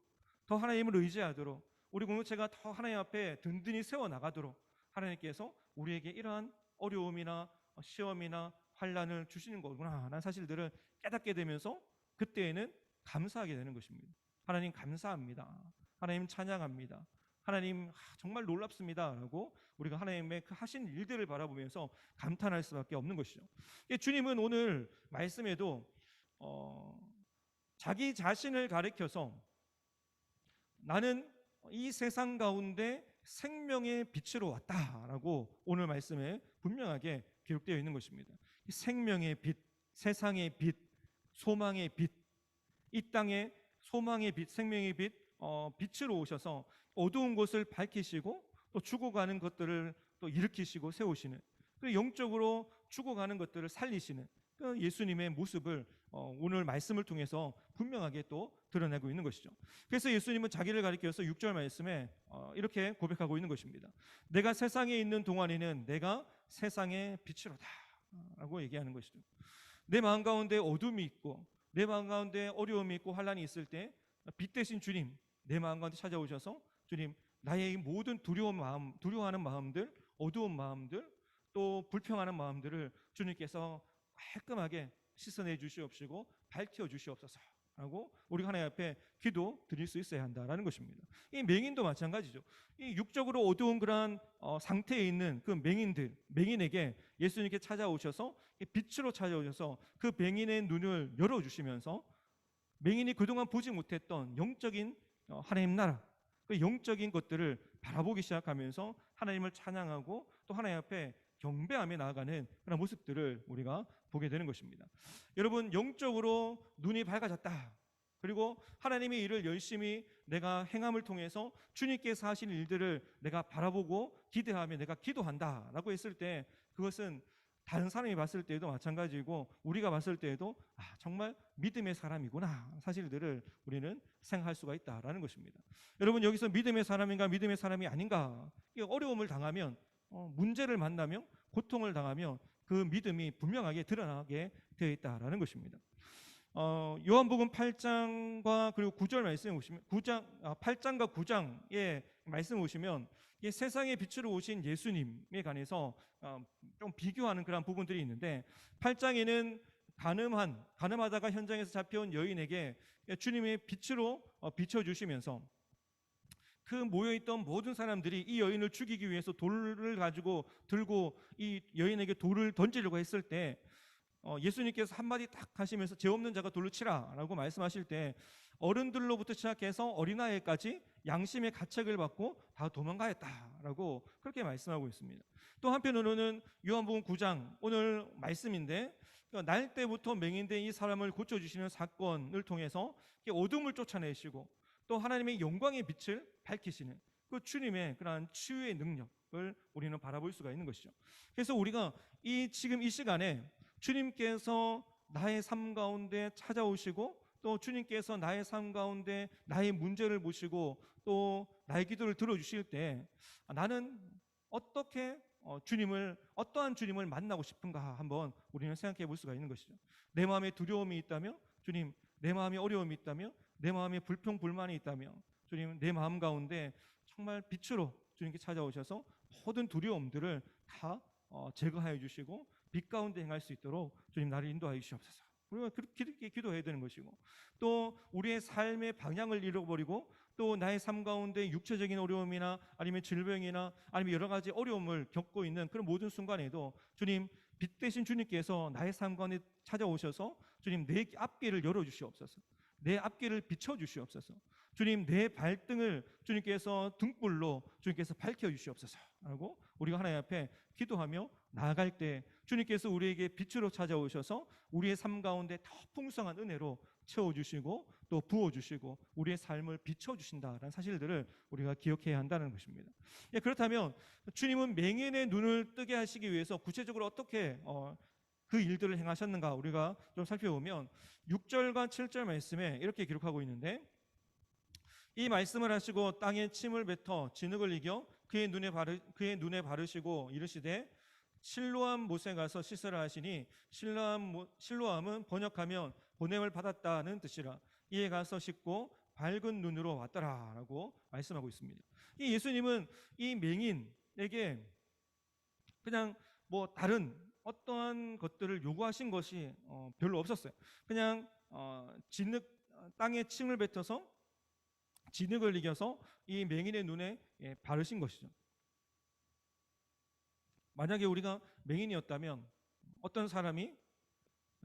더 하나님을 의지하도록, 우리 공동체가 더 하나님 앞에 든든히 세워나가도록 하나님께서 우리에게 이러한 어려움이나 시험이나 환난을 주시는 거구나 라는 사실들을 깨닫게 되면서 그때에는 감사하게 되는 것입니다. 하나님 감사합니다. 하나님 찬양합니다. 하나님 정말 놀랍습니다라고 우리가 하나님의 그 하신 일들을 바라보면서 감탄할 수밖에 없는 것이죠. 주님은 오늘 말씀에도 자기 자신을 가리켜서 나는 이 세상 가운데 생명의 빛으로 왔다라고 오늘 말씀에 분명하게 기록되어 있는 것입니다. 생명의 빛, 세상의 빛, 소망의 빛, 이 땅의 소망의 빛, 생명의 빛, 빛으로 오셔서 어두운 곳을 밝히시고 또 죽어가는 것들을 또 일으키시고 세우시는, 그 영적으로 죽어가는 것들을 살리시는 그 예수님의 모습을 오늘 말씀을 통해서 분명하게 또 드러내고 있는 것이죠. 그래서 예수님은 자기를 가리켜서 6절 말씀에 이렇게 고백하고 있는 것입니다. 내가 세상에 있는 동안에는 내가 세상의 빛이로다 라고 얘기하는 것이죠. 내 마음 가운데 어둠이 있고 내 마음 가운데 어려움이 있고 환란이 있을 때 빛 대신 주님 내 마음 가운데 찾아오셔서 주님 나의 이 모든 두려워하는 마음들, 어두운 마음들, 또 불평하는 마음들을 주님께서 깔끔하게 씻어내 주시옵시고 밝혀 주시옵소서 라고 우리 하나님 앞에 기도 드릴 수 있어야 한다라는 것입니다. 이 맹인도 마찬가지죠. 이 육적으로 어두운 그러한 상태에 있는 그 맹인에게 예수님께 찾아오셔서 빛으로 찾아오셔서 그 맹인의 눈을 열어주시면서 맹인이 그동안 보지 못했던 영적인 하나님 나라, 그 영적인 것들을 바라보기 시작하면서 하나님을 찬양하고 또 하나님 앞에 경배하며 나아가는 그런 모습들을 우리가 보게 되는 것입니다. 여러분, 영적으로 눈이 밝아졌다. 그리고 하나님의 일을 열심히 내가 행함을 통해서 주님께서 하신 일들을 내가 바라보고 기대하며 내가 기도한다라고 했을 때 그것은 다른 사람이 봤을 때에도 마찬가지고 우리가 봤을 때에도 정말 믿음의 사람이구나 사실들을 우리는 생각할 수가 있다라는 것입니다. 여러분, 여기서 믿음의 사람인가 믿음의 사람이 아닌가, 어려움을 당하면 문제를 만나면 고통을 당하면 그 믿음이 분명하게 드러나게 되어 있다라는 것입니다. 요한복음 8장과 그리고 9절 말씀에 보시면 8장과 9장의 말씀을 보시면 세상의 빛으로 오신 예수님에 관해서 좀 비교하는 그런 부분들이 있는데 8장에는 가늠하다가 현장에서 잡혀온 여인에게 주님의 빛으로 비춰주시면서 그 모여있던 모든 사람들이 이 여인을 죽이기 위해서 돌을 들고 이 여인에게 돌을 던지려고 했을 때 예수님께서 한마디 딱 하시면서 죄 없는 자가 돌로 치라 라고 말씀하실 때 어른들로부터 시작해서 어린아이까지 양심의 가책을 받고 다 도망가였다라고 그렇게 말씀하고 있습니다. 또 한편으로는 요한복음 9장 오늘 말씀인데 날 때부터 맹인된 이 사람을 고쳐주시는 사건을 통해서 어둠을 쫓아내시고 또 하나님의 영광의 빛을 밝히시는 그 주님의 그러한 치유의 능력을 우리는 바라볼 수가 있는 것이죠. 그래서 우리가 지금 이 시간에 주님께서 나의 삶 가운데 찾아오시고 또 주님께서 나의 삶 가운데 나의 문제를 보시고 또 나의 기도를 들어주실 때 나는 어떻게 어떠한 주님을 만나고 싶은가 한번 우리는 생각해 볼 수가 있는 것이죠. 내 마음에 두려움이 있다며 주님, 내 마음에 어려움이 있다며 내 마음에 불평 불만이 있다며 주님, 내 마음 가운데 정말 빛으로 주님께 찾아오셔서 모든 두려움들을 다 제거하여 주시고 빛 가운데 행할 수 있도록 주님 나를 인도하여 주시옵소서. 우리가 그렇게 기도해야 되는 것이고 또 우리의 삶의 방향을 잃어버리고 또 나의 삶 가운데 육체적인 어려움이나 아니면 질병이나 아니면 여러 가지 어려움을 겪고 있는 그런 모든 순간에도 주님, 빛 대신 주님께서 나의 삶 가운데 찾아오셔서 주님 내 앞길을 열어주시옵소서. 내 앞길을 비춰주시옵소서. 주님, 내 발등을 주님께서 등불로 주님께서 밝혀주시옵소서 라고 우리가 하나님 앞에 기도하며 나아갈 때 주님께서 우리에게 빛으로 찾아오셔서 우리의 삶 가운데 더 풍성한 은혜로 채워주시고 또 부어주시고 우리의 삶을 비춰주신다라는 사실들을 우리가 기억해야 한다는 것입니다. 그렇다면 주님은 맹인의 눈을 뜨게 하시기 위해서 구체적으로 어떻게 그 일들을 행하셨는가 우리가 좀 살펴보면 6절과 7절 말씀에 이렇게 기록하고 있는데 이 말씀을 하시고 땅에 침을 뱉어 진흙을 이겨 그의 눈에 바르시고 이르시되 실로암 못에 가서 씻으라 하시니 실로암은 번역하면 보냄을 받았다는 뜻이라. 이에 가서 씻고 밝은 눈으로 왔더라라고 말씀하고 있습니다. 이 예수님은 이 맹인에게 그냥 다른 어떠한 것들을 요구하신 것이 별로 없었어요. 그냥 땅에 침을 뱉어서 진흙을 이겨서 이 맹인의 눈에 바르신 것이죠. 만약에 우리가 맹인이었다면 어떤 사람이,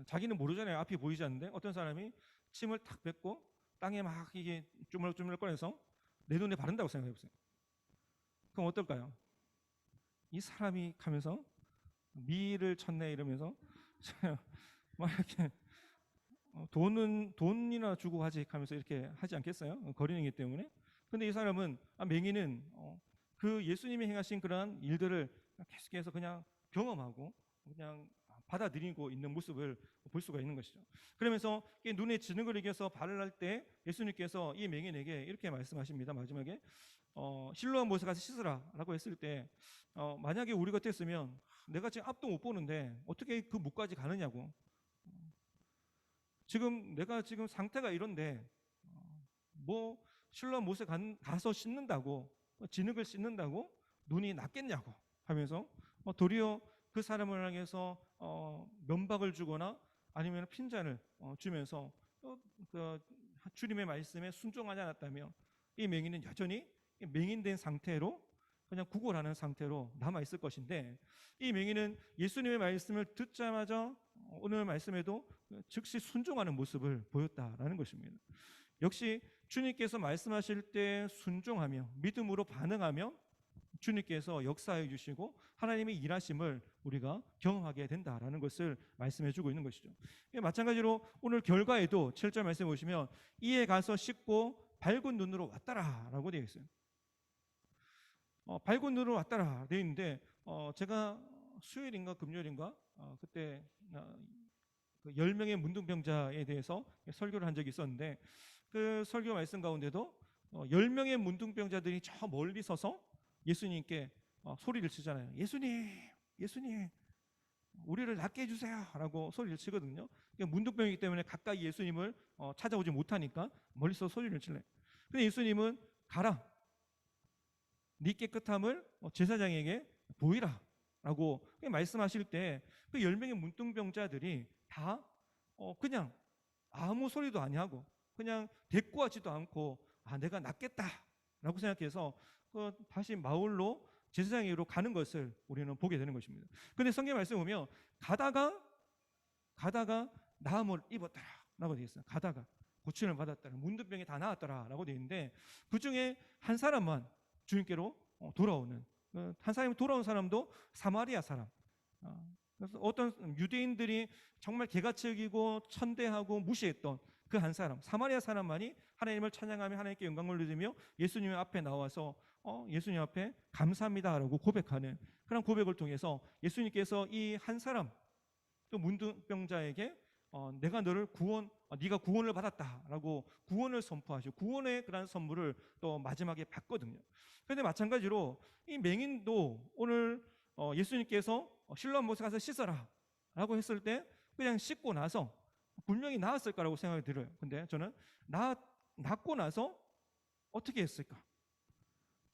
자기는 모르잖아요. 앞이 보이지 않는데 어떤 사람이 침을 탁 뱉고 땅에 막 이게 주물주물 꺼내서 내 눈에 바른다고 생각해 보세요. 그럼 어떨까요? 이 사람이 가면서 미를 쳤네 이러면서 막 이렇게 돈이나 주고 하지 하면서 이렇게 하지 않겠어요? 거린이기 때문에. 근데 이 사람은, 맹인은 그 예수님이 행하신 그러한 일들을 계속해서 그냥 경험하고 그냥 받아들이고 있는 모습을 볼 수가 있는 것이죠. 그러면서 눈에 진흙을 이겨서 발을 할 때 예수님께서 이 맹인에게 이렇게 말씀하십니다. 마지막에 실로암 못에 가서 씻으라라고 했을 때, 만약에 우리 같았으면 내가 지금 앞도 못 보는데 어떻게 그 못까지 가느냐고, 지금 내가 지금 상태가 이런데 뭐 실로암 못에 가서 씻는다고, 진흙을 씻는다고 눈이 낫겠냐고 하면서 도리어 그 사람을 향해서 면박을 주거나 아니면 핀잔을 주면서 그 주님의 말씀에 순종하지 않았다면 이 맹인은 여전히 맹인된 상태로 그냥 구걸하는 상태로 남아 있을 것인데, 이 맹인은 예수님의 말씀을 듣자마자 오늘 말씀에도 즉시 순종하는 모습을 보였다라는 것입니다. 역시 주님께서 말씀하실 때 순종하며 믿음으로 반응하며 주님께서 역사해 주시고 하나님의 일하심을 우리가 경험하게 된다라는 것을 말씀해 주고 있는 것이죠. 마찬가지로 오늘 결과에도 7절 말씀해 보시면 이에 가서 씻고 밝은 눈으로 왔다라라고 되어 있어요. 밝은 눈으로 왔다라 되어 있는데, 제가 수요일인가 금요일인가 그때 그 10명의 문둥병자에 대해서 설교를 한 적이 있었는데, 그 설교 말씀 가운데도 10명의 문둥병자들이 저 멀리 서서 예수님께 소리를 치잖아요. 예수님, 예수님, 우리를 낫게 해주세요 라고 소리를 치거든요. 문둥병이기 때문에 가까이 예수님을 찾아오지 못하니까 멀리서 소리를 칠래요. 근데 예수님은 가라, 네 깨끗함을 제사장에게 보이라 라고 말씀하실 때 그 10명의 문둥병자들이 다 그냥 아무 소리도 아니하고 그냥 대꾸하지도 않고 내가 낫겠다 라고 생각해서 다시 마을로 제사장에게로 가는 것을 우리는 보게 되는 것입니다. 근데 성경 말씀 보면 가다가 나음을 입었더라 라고 되어 있어요. 가다가 고침을 받았더라, 문둥병이 다 나았더라 라고 되어 있는데, 그 중에 한 사람만 주님께로 돌아오는, 한 사람이 돌아온 사람도 사마리아 사람. 그래서 어떤 유대인들이 정말 개같이 여기고 천대하고 무시했던 그 한 사람, 사마리아 사람만이 하나님을 찬양하며 하나님께 영광을 드리며 예수님 앞에 나와서 예수님 앞에 감사합니다라고 고백하는 그런 고백을 통해서 예수님께서 이 한 사람, 또 문둥병자에게 내가 너를 네가 구원을 받았다라고 구원을 선포하시고 구원의 그런 선물을 또 마지막에 받거든요. 그런데 마찬가지로 이 맹인도 오늘 예수님께서 실로암 못에 가서 씻어라라고 했을 때 그냥 씻고 나서 분명히 나았을 거라고 생각이 들어요. 근데 저는 낫고 나서 어떻게 했을까?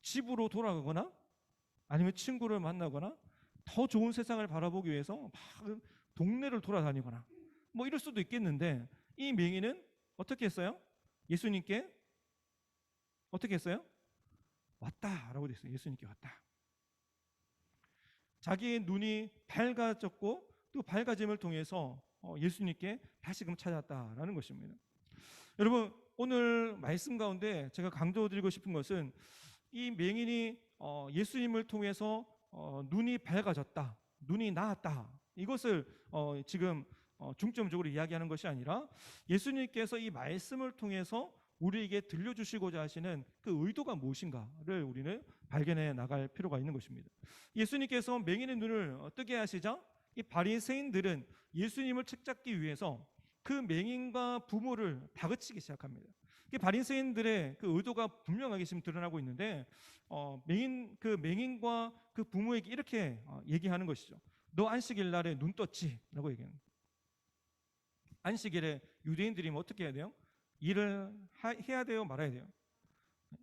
집으로 돌아가거나 아니면 친구를 만나거나 더 좋은 세상을 바라보기 위해서 막 동네를 돌아다니거나 뭐 이럴 수도 있겠는데, 이 맹인은 어떻게 했어요? 예수님께 어떻게 했어요? 왔다라고 되어 있어요. 예수님께 왔다. 자기의 눈이 밝아졌고 또 밝아짐을 통해서 예수님께 다시금 찾았다라는 것입니다. 여러분, 오늘 말씀 가운데 제가 강조드리고 싶은 것은 이 맹인이 예수님을 통해서 눈이 밝아졌다, 눈이 나았다, 이것을 지금 중점적으로 이야기하는 것이 아니라 예수님께서 이 말씀을 통해서 우리에게 들려주시고자 하시는 그 의도가 무엇인가를 우리는 발견해 나갈 필요가 있는 것입니다. 예수님께서 맹인의 눈을 뜨게 하시자 이 바리새인들은 예수님을 책잡기 위해서 그 맹인과 부모를 다그치기 시작합니다. 바리새인들의 그 의도가 분명하게 지금 드러나고 있는데, 맹인과 그 부모에게 이렇게 얘기하는 것이죠. 너 안식일 날에 눈 떴지? 라고 얘기합니다. 안식일에 유대인들이 어떻게 해야 돼요? 일을 해야 돼요? 말아야 돼요?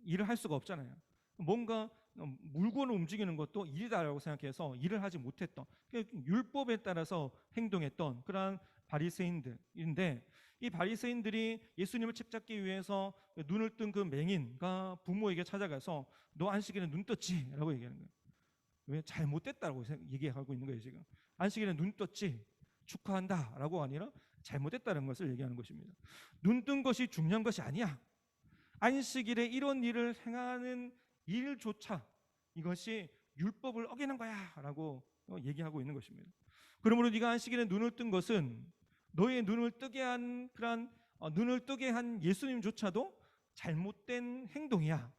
일을 할 수가 없잖아요. 뭔가 물건을 움직이는 것도 일이다라고 생각해서 일을 하지 못했던, 율법에 따라서 행동했던 그러한 바리새인들인데, 이 바리새인들이 예수님을 책잡기 위해서 눈을 뜬 그 맹인과 부모에게 찾아가서 너 안식일에 눈 떴지? 라고 얘기하는 거예요. 왜? 잘못됐다고 얘기하고 있는 거예요. 지금 안식일에 눈 떴지? 축하한다 라고 아니라 잘못됐다는 것을 얘기하는 것입니다. 눈 뜬 것이 중요한 것이 아니야. 안식일에 이런 일을 행하는 일조차 이것이 율법을 어기는 거야 라고 얘기하고 있는 것입니다. 그러므로 네가 안식일에 눈을 뜬 것은 너의 눈을 뜨게 한 그런 눈을 뜨게 한 예수님조차도 잘못된 행동이야.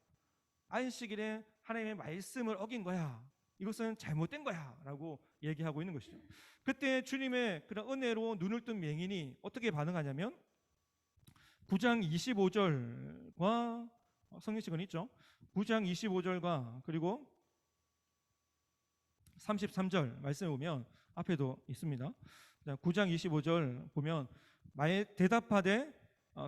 안식일에 하나님의 말씀을 어긴 거야. 이것은 잘못된 거야 라고 얘기하고 있는 것이죠. 그때 주님의 그런 은혜로 눈을 뜬 맹인이 어떻게 반응하냐면 9장 25절과 성경책은 있죠. 9장 25절과 그리고 33절 말씀에 보면 앞에도 있습니다. 9장 25절 보면 대답하되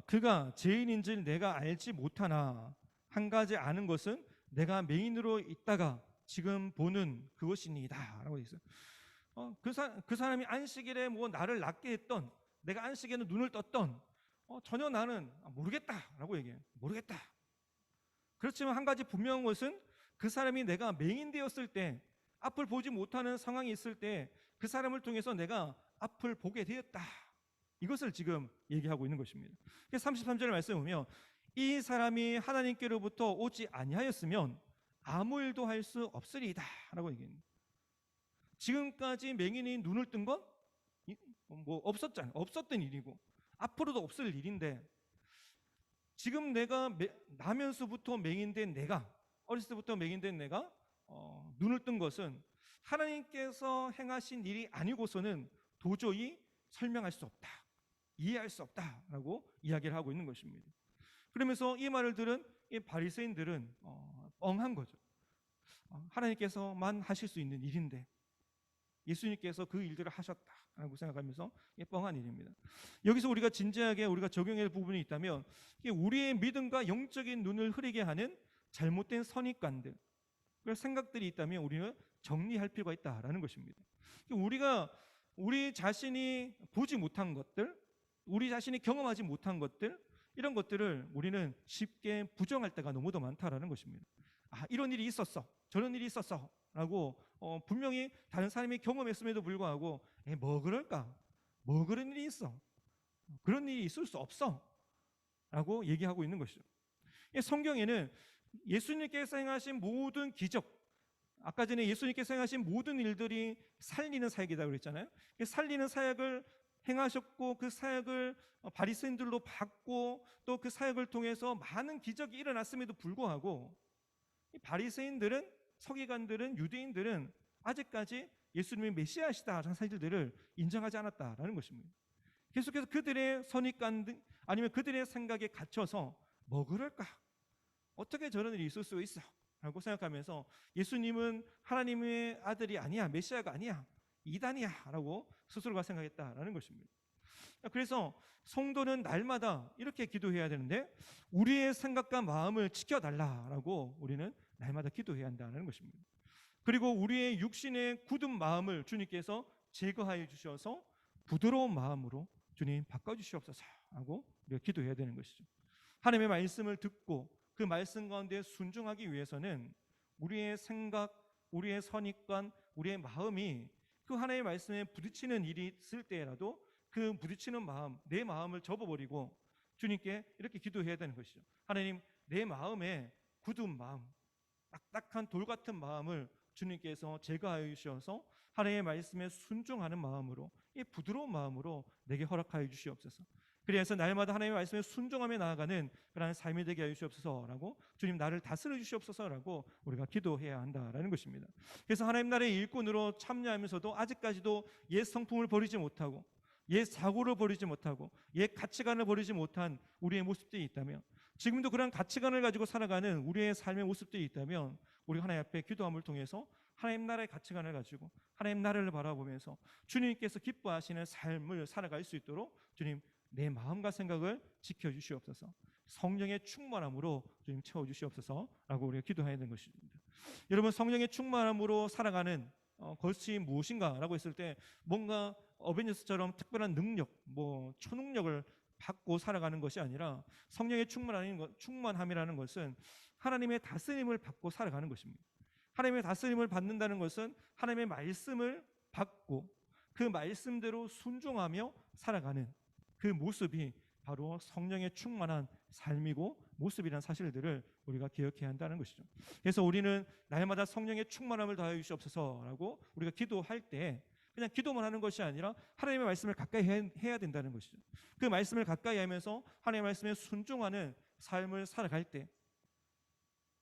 그가 죄인인지 내가 알지 못하나 한 가지 아는 것은 내가 맹인으로 있다가 지금 보는 그것이니이다 라고 있어요. 그 사람이 안식일에 뭐 나를 낫게 했던, 내가 안식일에 눈을 떴던 전혀 나는 모르겠다라고 얘기해요. 모르겠다. 그렇지만 한 가지 분명한 것은 그 사람이 내가 맹인 되었을 때, 앞을 보지 못하는 상황이 있을 때 그 사람을 통해서 내가 앞을 보게 되었다. 이것을 지금 얘기하고 있는 것입니다. 33절의 말씀을 보면 이 사람이 하나님께로부터 오지 아니하였으면 아무 일도 할 수 없으리이다 라고 얘기합니다. 지금까지 맹인이 눈을 뜬 건 뭐 없었잖아요. 없었던 일이고 앞으로도 없을 일인데 지금 내가 나면서부터 맹인된 내가, 어렸을 때부터 맹인된 내가 눈을 뜬 것은 하나님께서 행하신 일이 아니고서는 도저히 설명할 수 없다, 이해할 수 없다라고 이야기를 하고 있는 것입니다. 그러면서 이 말을 들은 이 바리새인들은 뻥한 거죠. 하나님께서만 하실 수 있는 일인데 예수님께서 그 일들을 하셨다라고 생각하면서 뻥한 일입니다. 여기서 우리가 진지하게 우리가 적용해야 할 부분이 있다면 우리의 믿음과 영적인 눈을 흐리게 하는 잘못된 선입관들, 생각들이 있다면 우리는 정리할 필요가 있다라는 것입니다. 우리가 우리 자신이 보지 못한 것들, 우리 자신이 경험하지 못한 것들, 이런 것들을 우리는 쉽게 부정할 때가 너무도 많다라는 것입니다. 이런 일이 있었어, 저런 일이 있었어 라고 분명히 다른 사람이 경험했음에도 불구하고 뭐 그럴까? 뭐 그런 일이 있어? 그런 일이 있을 수 없어 라고 얘기하고 있는 것이죠. 성경에는 예수님께서 행하신 모든 기적, 아까 전에 예수님께서 행하신 모든 일들이 살리는 사역이라고 그랬잖아요. 살리는 사역을 행하셨고 그 사역을 바리새인들로 받고 또 그 사역을 통해서 많은 기적이 일어났음에도 불구하고 이 바리새인들은, 서기관들은, 유대인들은 아직까지 예수님이 메시아시다라는 사실들을 인정하지 않았다라는 것입니다. 계속해서 그들의 선입관 아니면 그들의 생각에 갇혀서 뭐 그럴까? 어떻게 저런 일이 있을 수 있어? 라고 생각하면서 예수님은 하나님의 아들이 아니야, 메시아가 아니야, 이단이야 라고 스스로가 생각했다라는 것입니다. 그래서 성도는 날마다 이렇게 기도해야 되는데 우리의 생각과 마음을 지켜달라라고 우리는 날마다 기도해야 한다는 것입니다. 그리고 우리의 육신의 굳은 마음을 주님께서 제거하여 주셔서 부드러운 마음으로 주님 바꿔주시옵소서 하고 우리가 기도해야 되는 것이죠. 하나님의 말씀을 듣고 그 말씀 가운데 순종하기 위해서는 우리의 생각, 우리의 선입관, 우리의 마음이 그 하나님의 말씀에 부딪히는 일이 있을 때라도 그 부딪히는 마음, 내 마음을 접어버리고 주님께 이렇게 기도해야 되는 것이죠. 하나님, 내 마음에 굳은 마음, 딱딱한 돌 같은 마음을 주님께서 제거하여 주셔서 하나님의 말씀에 순종하는 마음으로, 이 부드러운 마음으로 내게 허락하여 주시옵소서. 그래서 날마다 하나님의 말씀에 순종하며 나아가는 그런 삶이 되게 하여 주시옵소서라고, 주님 나를 다스려 주시옵소서라고 우리가 기도해야 한다라는 것입니다. 그래서 하나님 나라의 일꾼으로 참여하면서도 아직까지도 옛 성품을 버리지 못하고 옛 사고를 버리지 못하고 옛 가치관을 버리지 못한 우리의 모습들이 있다면, 지금도 그런 가치관을 가지고 살아가는 우리의 삶의 모습들이 있다면 우리 하나님 앞에 기도함을 통해서 하나님 나라의 가치관을 가지고 하나님 나라를 바라보면서 주님께서 기뻐하시는 삶을 살아갈 수 있도록 주님 내 마음과 생각을 지켜주시옵소서, 성령의 충만함으로 주님 채워주시옵소서라고 우리가 기도해야 되는 것입니다. 여러분, 성령의 충만함으로 살아가는 것이 무엇인가라고 했을 때 뭔가 어벤져스처럼 특별한 능력, 뭐 초능력을 받고 살아가는 것이 아니라 성령의 충만함이라는 것은 하나님의 다스림을 받고 살아가는 것입니다. 하나님의 다스림을 받는다는 것은 하나님의 말씀을 받고 그 말씀대로 순종하며 살아가는 그 모습이 바로 성령의 충만한 삶이고 모습이라는 사실들을 우리가 기억해야 한다는 것이죠. 그래서 우리는 날마다 성령의 충만함을 더하여 주시옵소서라고 우리가 기도할 때 그냥 기도만 하는 것이 아니라 하나님의 말씀을 가까이 해야 된다는 것이죠. 그 말씀을 가까이 하면서 하나님의 말씀에 순종하는 삶을 살아갈 때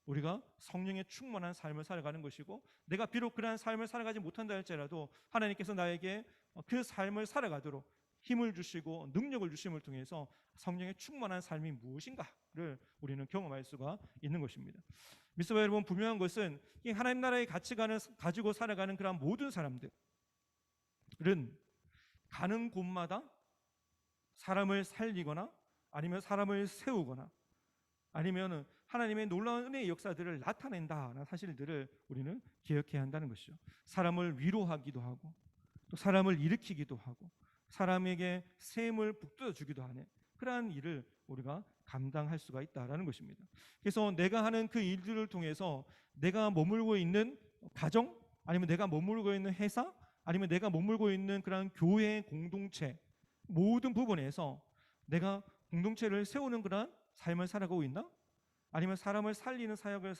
우리가 성령의 충만한 삶을 살아가는 것이고, 내가 비록 그러한 삶을 살아가지 못한다 할지라도 하나님께서 나에게 그 삶을 살아가도록 힘을 주시고 능력을 주심을 통해서 성령의 충만한 삶이 무엇인가를 우리는 경험할 수가 있는 것입니다. 미스바 여러분, 분명한 것은 이 하나님 나라의 가치관을 가지고 살아가는 그런 모든 사람들은 가는 곳마다 사람을 살리거나 아니면 사람을 세우거나 아니면 하나님의 놀라운 은혜의 역사들을 나타낸다는 사실들을 우리는 기억해야 한다는 것이죠. 사람을 위로하기도 하고 또 사람을 일으키기도 하고 사람에게 샘을 북돋아 주기도 하는 그러한 일을 우리가 감당할 수가 있다라는 것입니다. 그래서 내가 하는 그 일들을 통해서 내가 머물고 있는 가정 아니면 내가 머물고 있는 회사 아니면 내가 머물고 있는 그런 교회 공동체 모든 부분에서 내가 공동체를 세우는 그런 삶을 살아가고 있나? 아니면 사람을 살리는 사역을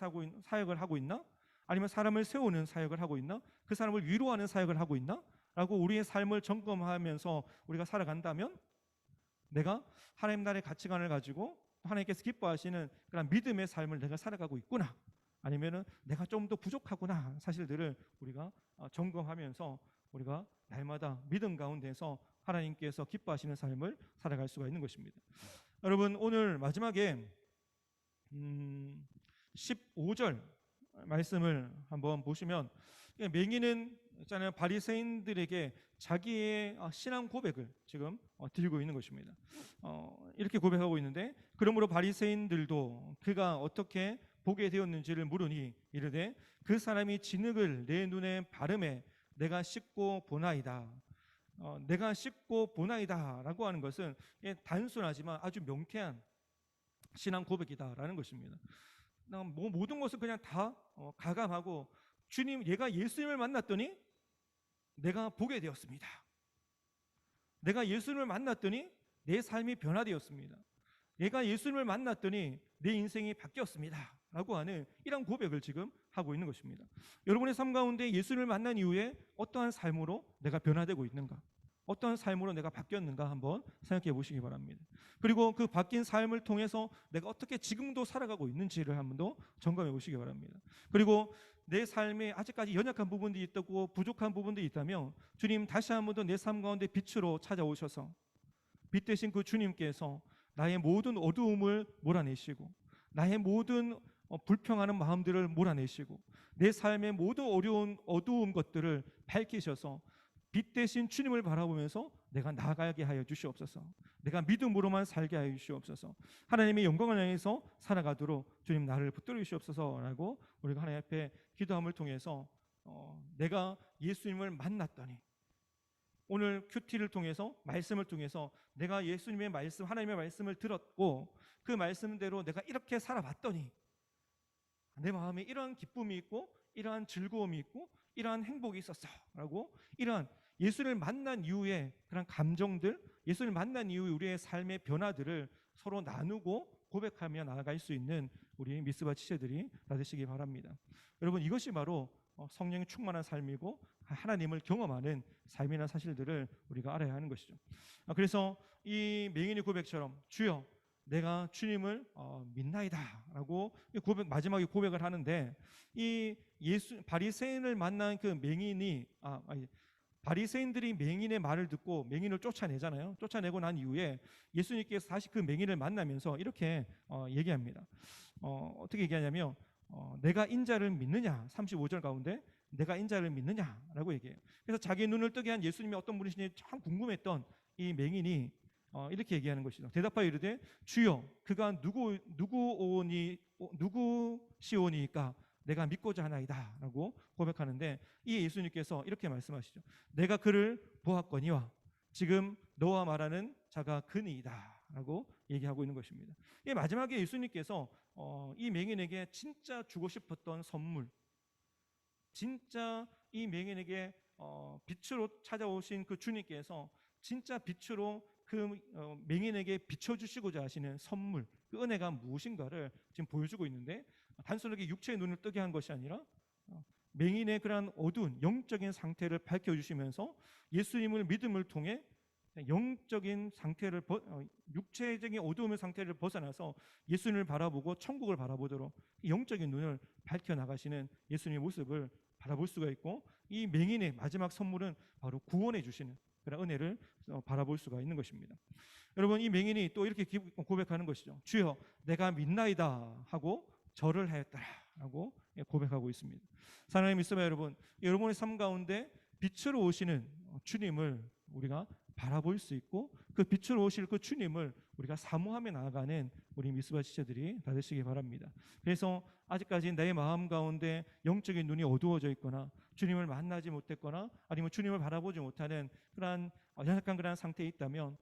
하고 있나? 아니면 사람을 세우는 사역을 하고 있나? 그 사람을 위로하는 사역을 하고 있나? 라고 우리의 삶을 점검하면서 우리가 살아간다면 내가 하나님 나라의 가치관을 가지고 하나님께서 기뻐하시는 그런 믿음의 삶을 내가 살아가고 있구나, 아니면은 내가 좀 더 부족하구나 사실들을 우리가 점검하면서 우리가 날마다 믿음 가운데서 하나님께서 기뻐하시는 삶을 살아갈 수가 있는 것입니다. 여러분, 오늘 마지막에 15절 말씀을 한번 보시면 맹인은 있잖아요, 바리새인들에게 자기의 신앙 고백을 지금 드리고 있는 것입니다. 이렇게 고백하고 있는데, 그러므로 바리새인들도 그가 어떻게 보게 되었는지를 물으니 이르되 그 사람이 진흙을 내 눈에 바르매 내가 씻고 보나이다. 내가 씻고 보나이다라고 하는 것은 단순하지만 아주 명쾌한 신앙 고백이다라는 것입니다. 모든 것을 그냥 다 가감하고 주님, 얘가 예수님을 만났더니 내가 보게 되었습니다. 내가 예수님을 만났더니 내 삶이 변화되었습니다. 내가 예수님을 만났더니 내 인생이 바뀌었습니다 라고 하는 이런 고백을 지금 하고 있는 것입니다. 여러분의 삶 가운데 예수님을 만난 이후에 어떠한 삶으로 내가 변화되고 있는가, 어떠한 삶으로 내가 바뀌었는가 한번 생각해 보시기 바랍니다. 그리고 그 바뀐 삶을 통해서 내가 어떻게 지금도 살아가고 있는지를 한번 더 점검해 보시기 바랍니다. 그리고 내 삶에 아직까지 연약한 부분들이 있다고 부족한 부분들이 있다면 주님 다시 한번 더 내 삶 가운데 빛으로 찾아오셔서 빛 대신 그 주님께서 나의 모든 어두움을 몰아내시고 나의 모든 불평하는 마음들을 몰아내시고 내 삶의 모든 어두운 것들을 밝히셔서 빛 대신 주님을 바라보면서 내가 나아가게 하여 주시옵소서. 내가 믿음으로만 살게 하여 주시옵소서. 하나님의 영광을 향해서 살아가도록 주님 나를 붙들어 주시옵소서라고 우리가 하나님 앞에 기도함을 통해서 내가 예수님을 만났더니, 오늘 큐티를 통해서 말씀을 통해서 내가 예수님의 말씀, 하나님의 말씀을 들었고 그 말씀대로 내가 이렇게 살아봤더니 내 마음에 이러한 기쁨이 있고 이러한 즐거움이 있고 이러한 행복이 있었어라고, 이러한 예수를 만난 이후에 그런 감정들, 예수를 만난 이후에 우리의 삶의 변화들을 서로 나누고 고백하며 나아갈 수 있는 우리 미스바 지체들이 다 되시기 바랍니다. 여러분, 이것이 바로 성령의 충만한 삶이고 하나님을 경험하는 삶이라는 사실들을 우리가 알아야 하는 것이죠. 그래서 이 맹인의 고백처럼 주여 내가 주님을 믿나이다라고 마지막에 고백을 하는데, 이 바리새인을 만난 그 맹인이 바리새인들이 맹인의 말을 듣고 맹인을 쫓아내잖아요. 쫓아내고 난 이후에 예수님께서 다시 그 맹인을 만나면서 이렇게 얘기합니다. 어떻게 얘기하냐면 내가 인자를 믿느냐, 35절 가운데 내가 인자를 믿느냐라고 얘기해요. 그래서 자기 눈을 뜨게 한 예수님이 어떤 분이신지 참 궁금했던 이 맹인이 이렇게 얘기하는 것이죠. 대답하여 이르되 주여 그가 누구시오니까 내가 믿고자 하나이다 라고 고백하는데, 이 예수님께서 이렇게 말씀하시죠. 내가 그를 보았거니와 지금 너와 말하는 자가 그니이다 라고 얘기하고 있는 것입니다. 이 마지막에 예수님께서 이 맹인에게 진짜 주고 싶었던 선물, 진짜 이 맹인에게 빛으로 찾아오신 그 주님께서 진짜 빛으로 그 맹인에게 비춰주시고자 하시는 선물, 그 은혜가 무엇인가를 지금 보여주고 있는데, 단순하게 육체의 눈을 뜨게 한 것이 아니라 맹인의 그러한 어두운 영적인 상태를 밝혀주시면서 예수님을 믿음을 통해 영적인 상태를 육체적인 어두움의 상태를 벗어나서 예수님을 바라보고 천국을 바라보도록 영적인 눈을 밝혀 나가시는 예수님의 모습을 바라볼 수가 있고, 이 맹인의 마지막 선물은 바로 구원해 주시는 그런 은혜를 바라볼 수가 있는 것입니다. 여러분, 이 맹인이 또 이렇게 고백하는 것이죠. 주여, 내가 믿나이다 하고 절을 하였더라라고 고백하고 있습니다. 사랑하는 믿음의 여러분, 여러분의 삶 가운데 빛으로 오시는 주님을 우리가 바라볼 수 있고, 그 빛으로 오실 그 주님을 우리가 사모하며 나아가는 우리 미스바 지체들이 다 되시기 바랍니다. 그래서 아직까지 내 마음 가운데 영적인 눈이 어두워져 있거나 주님을 만나지 못했거나 아니면 주님을 바라보지 못하는 그러한 연약한 그러한 상태에 있다면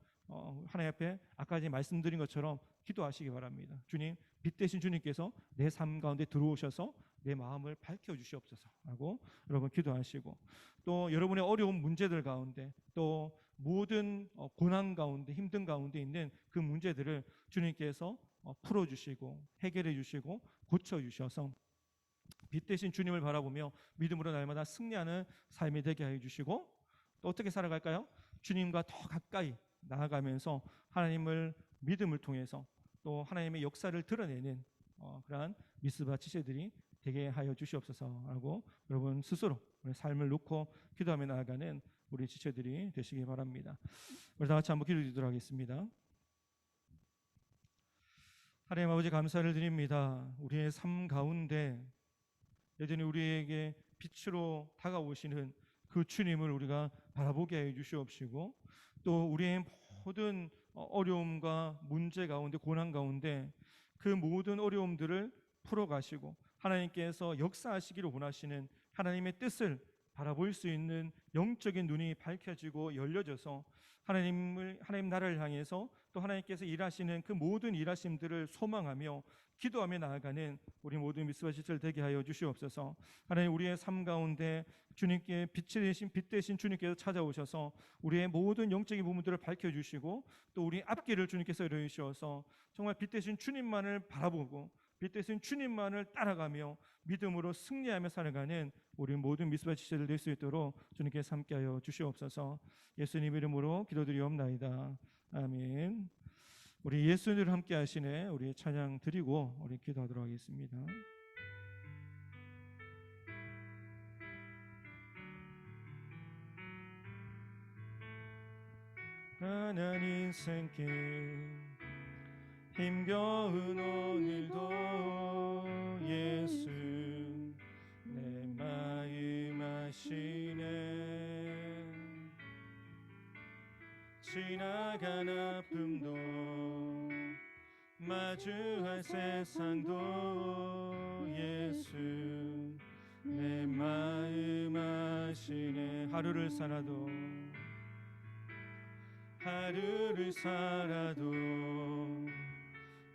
하나님 앞에 아까 말씀드린 것처럼 기도하시기 바랍니다. 주님, 빛 대신 주님께서 내 삶 가운데 들어오셔서 내 마음을 밝혀주시옵소서 하고 여러분 기도하시고, 또 여러분의 어려운 문제들 가운데 또 모든 고난 가운데 힘든 가운데 있는 그 문제들을 주님께서 풀어주시고 해결해 주시고 고쳐주셔서 빛 대신 주님을 바라보며 믿음으로 날마다 승리하는 삶이 되게 하여 주시고, 또 어떻게 살아갈까요? 주님과 더 가까이 나아가면서 하나님을 믿음을 통해서 또 하나님의 역사를 드러내는 그러한 미스바 지체들이 되게 하여 주시옵소서 하고 여러분 스스로 우리 삶을 놓고 기도하며 나아가는 우리 지체들이 되시기 바랍니다. 우리 다 같이 한번 기도드리도록 하겠습니다. 하나님 아버지, 감사를 드립니다. 우리의 삶 가운데 여전히 우리에게 빛으로 다가오시는 그 주님을 우리가 바라보게 해 주시옵시고, 또 우리의 모든 어려움과 문제 가운데 고난 가운데 그 모든 어려움들을 풀어가시고 하나님께서 역사하시기를 원하시는 하나님의 뜻을 바라볼 수 있는 영적인 눈이 밝혀지고 열려져서 하나님 나라를 향해서 또 하나님께서 일하시는 그 모든 일하심들을 소망하며 기도하며 나아가는 우리 모든 미스바 지체들 되게 하여 주시옵소서. 하나님, 우리의 삶 가운데 주님께 빛 대신 주님께서 찾아오셔서 우리의 모든 영적인 부분들을 밝혀주시고 또 우리 앞길을 주님께서 열어주셔서 정말 빛 대신 주님만을 바라보고 빛 대신 주님만을 따라가며 믿음으로 승리하며 살아가는 우리 모든 미스바 지체들 될 수 있도록 주님께서 함께하여 주시옵소서. 예수님 이름으로 기도드리옵나이다. 아멘. 우리 예수님을 함께 하시네 우리 찬양 드리고 우리 기도하도록 하겠습니다. 가난 인생길 힘겨운 오늘도 예수 내 마음 아시네. 지나간 아픔도 마주할 세상도 예수 내 마음 아시네. 하루를 살아도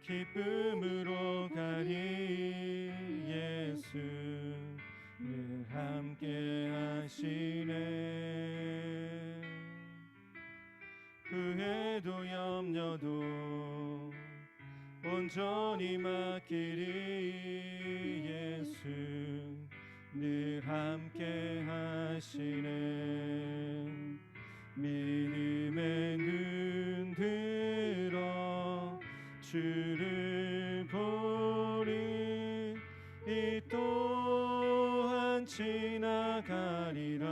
기쁨으로 가리 예수 늘 함께 하시네. 후회도 염려도 온전히 맡기리 예수 늘 함께 하시네. 믿음의 눈 들어 주를 보리 이 또한 지나가리라.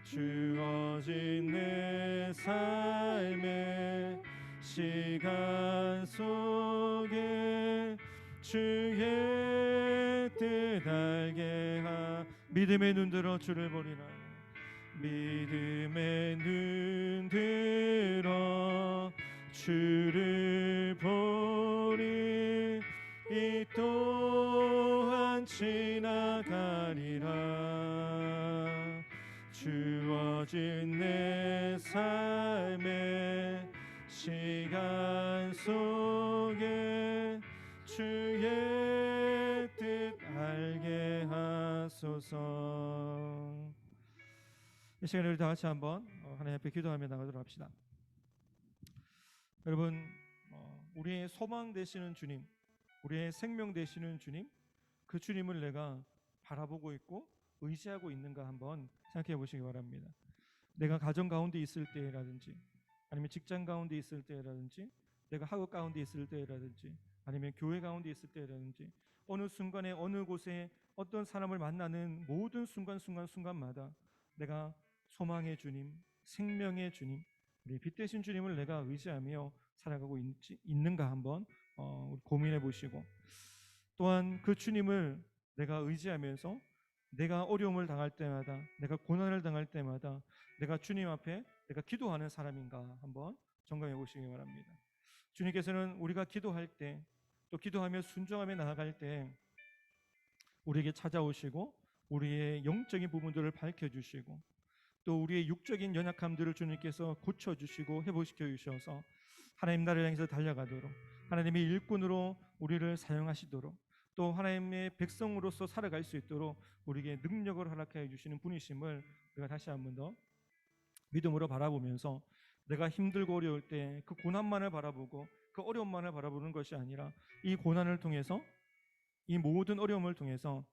주어진 내 삶의 시간 속에 주의 뜻 알게 믿음의 눈 들어 주를 보리라. 믿음의 눈 들어 주를 보리 이 또한 지나가리라. 주어진 내 삶의 시간 속에 주의 뜻 알게 하소서. 이 시간에 우리 다 같이 한번 하나님 앞에 기도하며 나가도록 합시다. 여러분, 우리의 소망 되시는 주님, 우리의 생명 되시는 주님, 그 주님을 내가 바라보고 있고 의지하고 있는가 한번 생각해 보시기 바랍니다. 내가 가정 가운데 있을 때라든지, 아니면 직장 가운데 있을 때라든지, 내가 학업 가운데 있을 때라든지, 아니면 교회 가운데 있을 때라든지, 어느 순간에 어느 곳에 어떤 사람을 만나는 모든 순간마다 내가 소망의 주님, 생명의 주님, 우리 빛 되신 주님을 내가 의지하며 살아가고 있는가 한번 고민해 보시고, 또한 그 주님을 내가 의지하면서 내가 어려움을 당할 때마다, 내가 고난을 당할 때마다 내가 주님 앞에 내가 기도하는 사람인가 한번 점검해 보시기 바랍니다. 주님께서는 우리가 기도할 때, 또 기도하며 순종하며 나아갈 때 우리에게 찾아오시고 우리의 영적인 부분들을 밝혀주시고, 또 우리의 육적인 연약함들을 주님께서 고쳐주시고 회복시켜 주셔서 하나님 나라를 향해서 달려가도록, 하나님의 일꾼으로 우리를 사용하시도록, 또 하나님의 백성으로서 살아갈 수 있도록 우리에게 능력을 허락하여 주시는 분이심을 우리가 다시 한 번 더 믿음으로 바라보면서, 내가 힘들고 어려울 때 그 고난만을 바라보고 그 어려움만을 바라보는 것이 아니라, 이 고난을 통해서, 이 모든 어려움을 통해서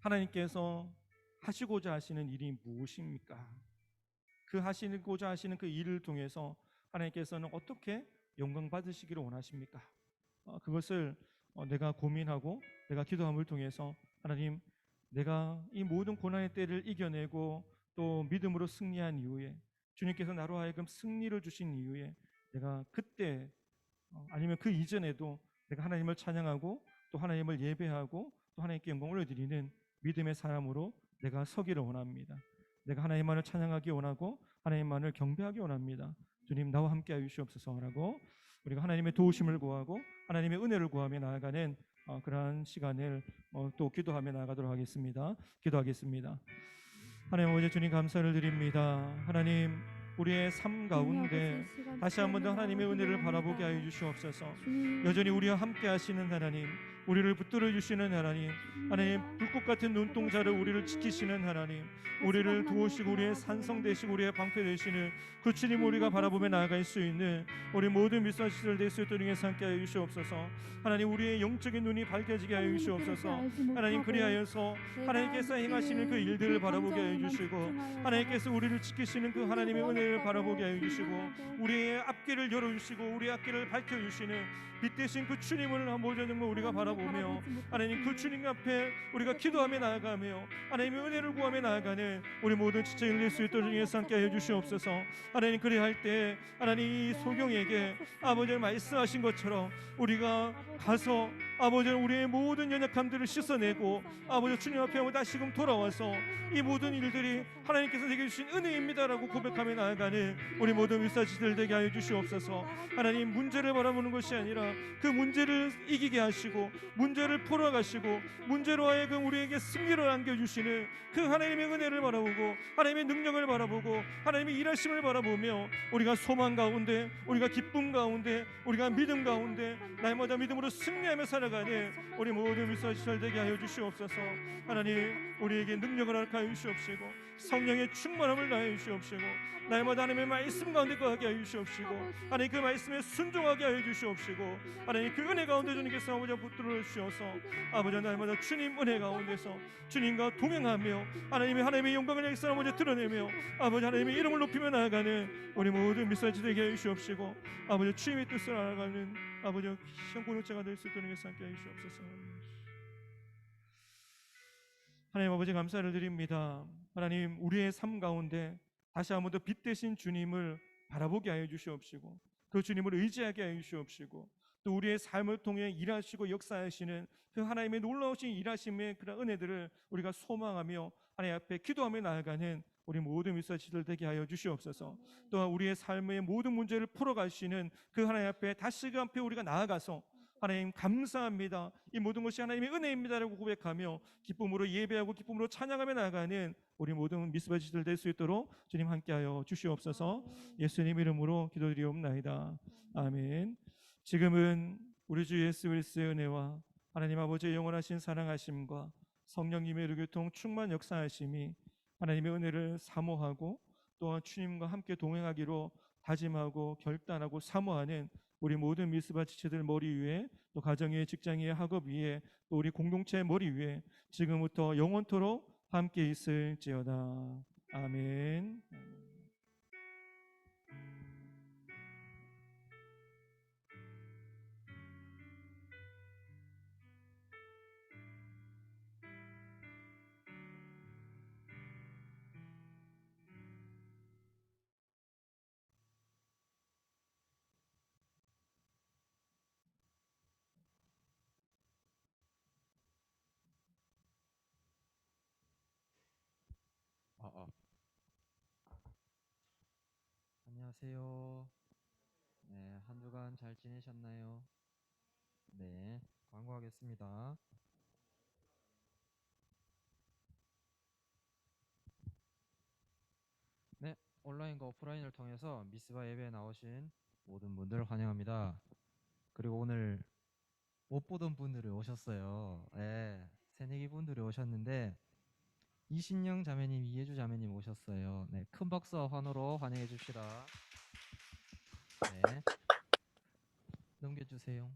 하나님께서 하시고자 하시는 일이 무엇입니까? 그 하시고자 하시는 그 일을 통해서 하나님께서는 어떻게 영광 받으시기를 원하십니까? 그것을 내가 고민하고 내가 기도함을 통해서, 하나님, 내가 이 모든 고난의 때를 이겨내고 또 믿음으로 승리한 이후에, 주님께서 나로 하여금 승리를 주신 이후에, 내가 그때 아니면 그 이전에도 내가 하나님을 찬양하고 또 하나님을 예배하고 또 하나님께 영광을 올려드리는 믿음의 사람으로 내가 서기를 원합니다. 내가 하나님만을 찬양하기 원하고 하나님만을 경배하기 원합니다. 주님, 나와 함께 하여 주시옵소서라고 우리가 하나님의 도우심을 구하고 하나님의 은혜를 구하며 나아가는 그러한 시간을 또 기도하며 나아가도록 하겠습니다. 기도하겠습니다. 하나님 아버지, 주님 감사를 드립니다. 하나님, 우리의 삶 가운데 다시 한 번 더 하나님의 은혜를 바라보게 하여 주시옵소서. 여전히 우리와 함께 하시는 하나님, 우리를 붙들어 주시는 하나님, 하나님 불꽃 같은 눈동자를 우리를 지키시는 하나님, 우리를 도우시고 우리의 산성 되시고 우리의 방패 되시는 그 주님 우리가 바라보며 나아갈 수 있는 우리 모든 미사시들 될 수 있도록 인해서 함께 하여 주시옵소서. 하나님, 우리의 영적인 눈이 밝혀지게 하여 주시옵소서. 하나님, 그리하여서 하나님께서 행하시는 그 일들을 바라보게 하여 주시고, 하나님께서 우리를 지키시는 그 하나님의 은혜를 바라보게 하여 주시고, 우리의 앞길을 열어주시고 우리의 앞길을 밝혀주시는 빛 되신 그 주님을 모든 정말 우리가 바라보며, 하나님 그 주님 앞에 우리가 기도하며 나아가며 하나님의 은혜를 구하며 나아가는 우리 모든 지체를 낼 수 있도록 위해서 함께 해 주시옵소서. 하나님, 그리할 때 하나님 이 소경에게 아버지 말씀하신 것처럼 우리가 가서 아버지 우리의 모든 연약함들을 씻어내고 아버지 주님 앞에 다시금 돌아와서 이 모든 일들이 하나님께서 내게 주신 은혜입니다라고 고백하며 나아가는 우리 모든 위사지들 되게 하여 주시옵소서. 하나님, 문제를 바라보는 것이 아니라 그 문제를 이기게 하시고 문제를 풀어가시고 문제로 하여금 우리에게 승리를 안겨주시는 그 하나님의 은혜를 바라보고 하나님의 능력을 바라보고 하나님의 일하심을 바라보며 우리가 소망 가운데, 우리가 기쁨 가운데, 우리가 믿음 가운데 날마다 믿음으로 승리하며 살아가는 우리 모든 위사지들 되게 하여 주시옵소서. 하나님, 우리에게 능력을 허락하여 주시옵시고 성령의 충만함을 다하여 주시옵시고 날마다 하나님의 말씀 가운데 거하게 하여 주시옵시고 하나님 그 말씀에 순종하게 하여 주시옵시고 하나님 그 은혜 가운데 주님께서 아버지 붙들어 주셔서 아버지 날마다 주님 은혜 가운데서 주님과 동행하며 하나님의 영광을 향해서 아버지 드러내며 아버지 하나님의 이름을 높이며 나아가는 우리 모든 미사지 되게 하여 주시옵시고 아버지 주님의 뜻을 알아가는 아버지 형 공동체가 될 수 있도록 함께 하여 주시옵소서. 하나님 아버지, 감사를 드립니다. 하나님, 우리의 삶 가운데 다시 한번 더 빛 되신 주님을 바라보게 하여 주시옵시고 그 주님을 의지하게 하여 주시옵시고 또 우리의 삶을 통해 일하시고 역사하시는 그 하나님의 놀라우신 일하심의 그런 은혜들을 우리가 소망하며 하나님 앞에 기도하며 나아가는 우리 모든 위사지들 되게 하여 주시옵소서. 또한 우리의 삶의 모든 문제를 풀어가시는 그 하나님 앞에 다시 그 앞에 우리가 나아가서 하나님 감사합니다. 이 모든 것이 하나님의 은혜입니다라고 고백하며 기쁨으로 예배하고 기쁨으로 찬양하며 나아가는 우리 모든 미스바 지들 될 수 있도록 주님 함께하여 주시옵소서. 예수님 이름으로 기도드리옵나이다. 아멘. 지금은 우리 주 예수 그리스도의 은혜와 하나님 아버지의 영원하신 사랑하심과 성령님의 교통 충만 역사하심이 하나님의 은혜를 사모하고 또한 주님과 함께 동행하기로 다짐하고 결단하고 사모하는 우리 모든 미스바 지체들 머리 위에 또 가정 위에 직장 위에 학업 위에 또 우리 공동체 머리 위에 지금부터 영원토록 함께 있을지어다. 아멘. 아, 아. 안녕하세요. 네, 한 주간 잘 지내셨나요? 네, 광고하겠습니다. 네, 온라인과 오프라인을 통해서 미스바 예배에 나오신 모든 분들 환영합니다. 그리고 오늘 못 보던 분들이 오셨어요. 네, 새내기 분들이 오셨는데 이신영 자매님, 이예주 자매님 오셨어요. 네, 큰 박수와 환호로 환영해 줍시다. 네, 넘겨주세요.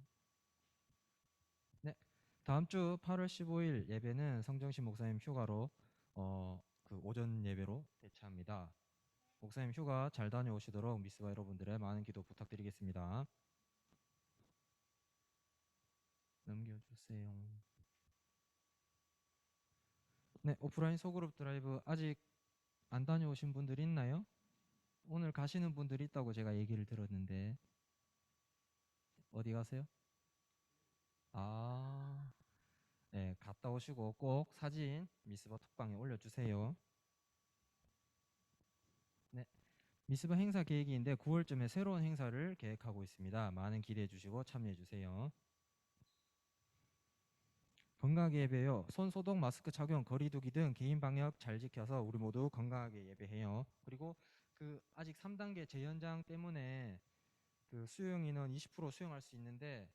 네, 다음 주 8월 15일 예배는 성정신 목사님 휴가로 그 오전 예배로 대체합니다. 목사님 휴가 잘 다녀오시도록 미스바 여러분들의 많은 기도 부탁드리겠습니다. 넘겨주세요. 네, 오프라인 소그룹 드라이브 아직 안 다녀오신 분들 있나요? 오늘 가시는 분들이 있다고 제가 얘기를 들었는데 어디 가세요? 아, 네, 갔다 오시고 꼭 사진 미스바 톡방에 올려주세요. 네, 미스바 행사 계획인데 9월쯤에 새로운 행사를 계획하고 있습니다. 많은 기대해 주시고 참여해 주세요. 건강하게 예배요. 손 소독, 마스크 착용, 거리두기 등 개인 방역 잘 지켜서 우리 모두 건강하게 예배해요. 그리고 그 아직 3단계 재연장 때문에 그 수용 인원 20% 수용할 수 있는데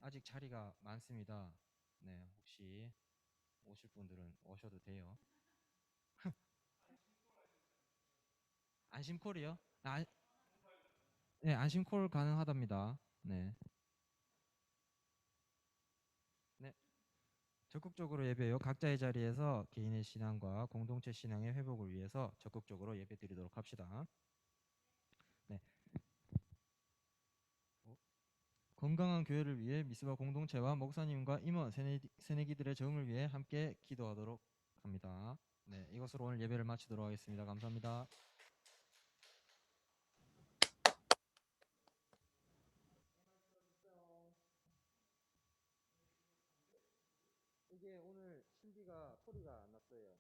아직 자리가 많습니다. 네, 혹시 오실 분들은 오셔도 돼요. 안심콜이요? 네, 안심콜 가능하답니다. 네. 네. 적극적으로 예배요. 각자의 자리에서 개인의 신앙과 공동체 신앙의 회복을 위해서 적극적으로 예배드리도록 합시다. 네. 건강한 교회를 위해 미스바 공동체와 목사님과 임원 새내기들의 정을 위해 함께 기도하도록 합니다. 네, 이것으로 오늘 예배를 마치도록 하겠습니다. 감사합니다. 이게 오늘 신비가 소리가 안 났어요.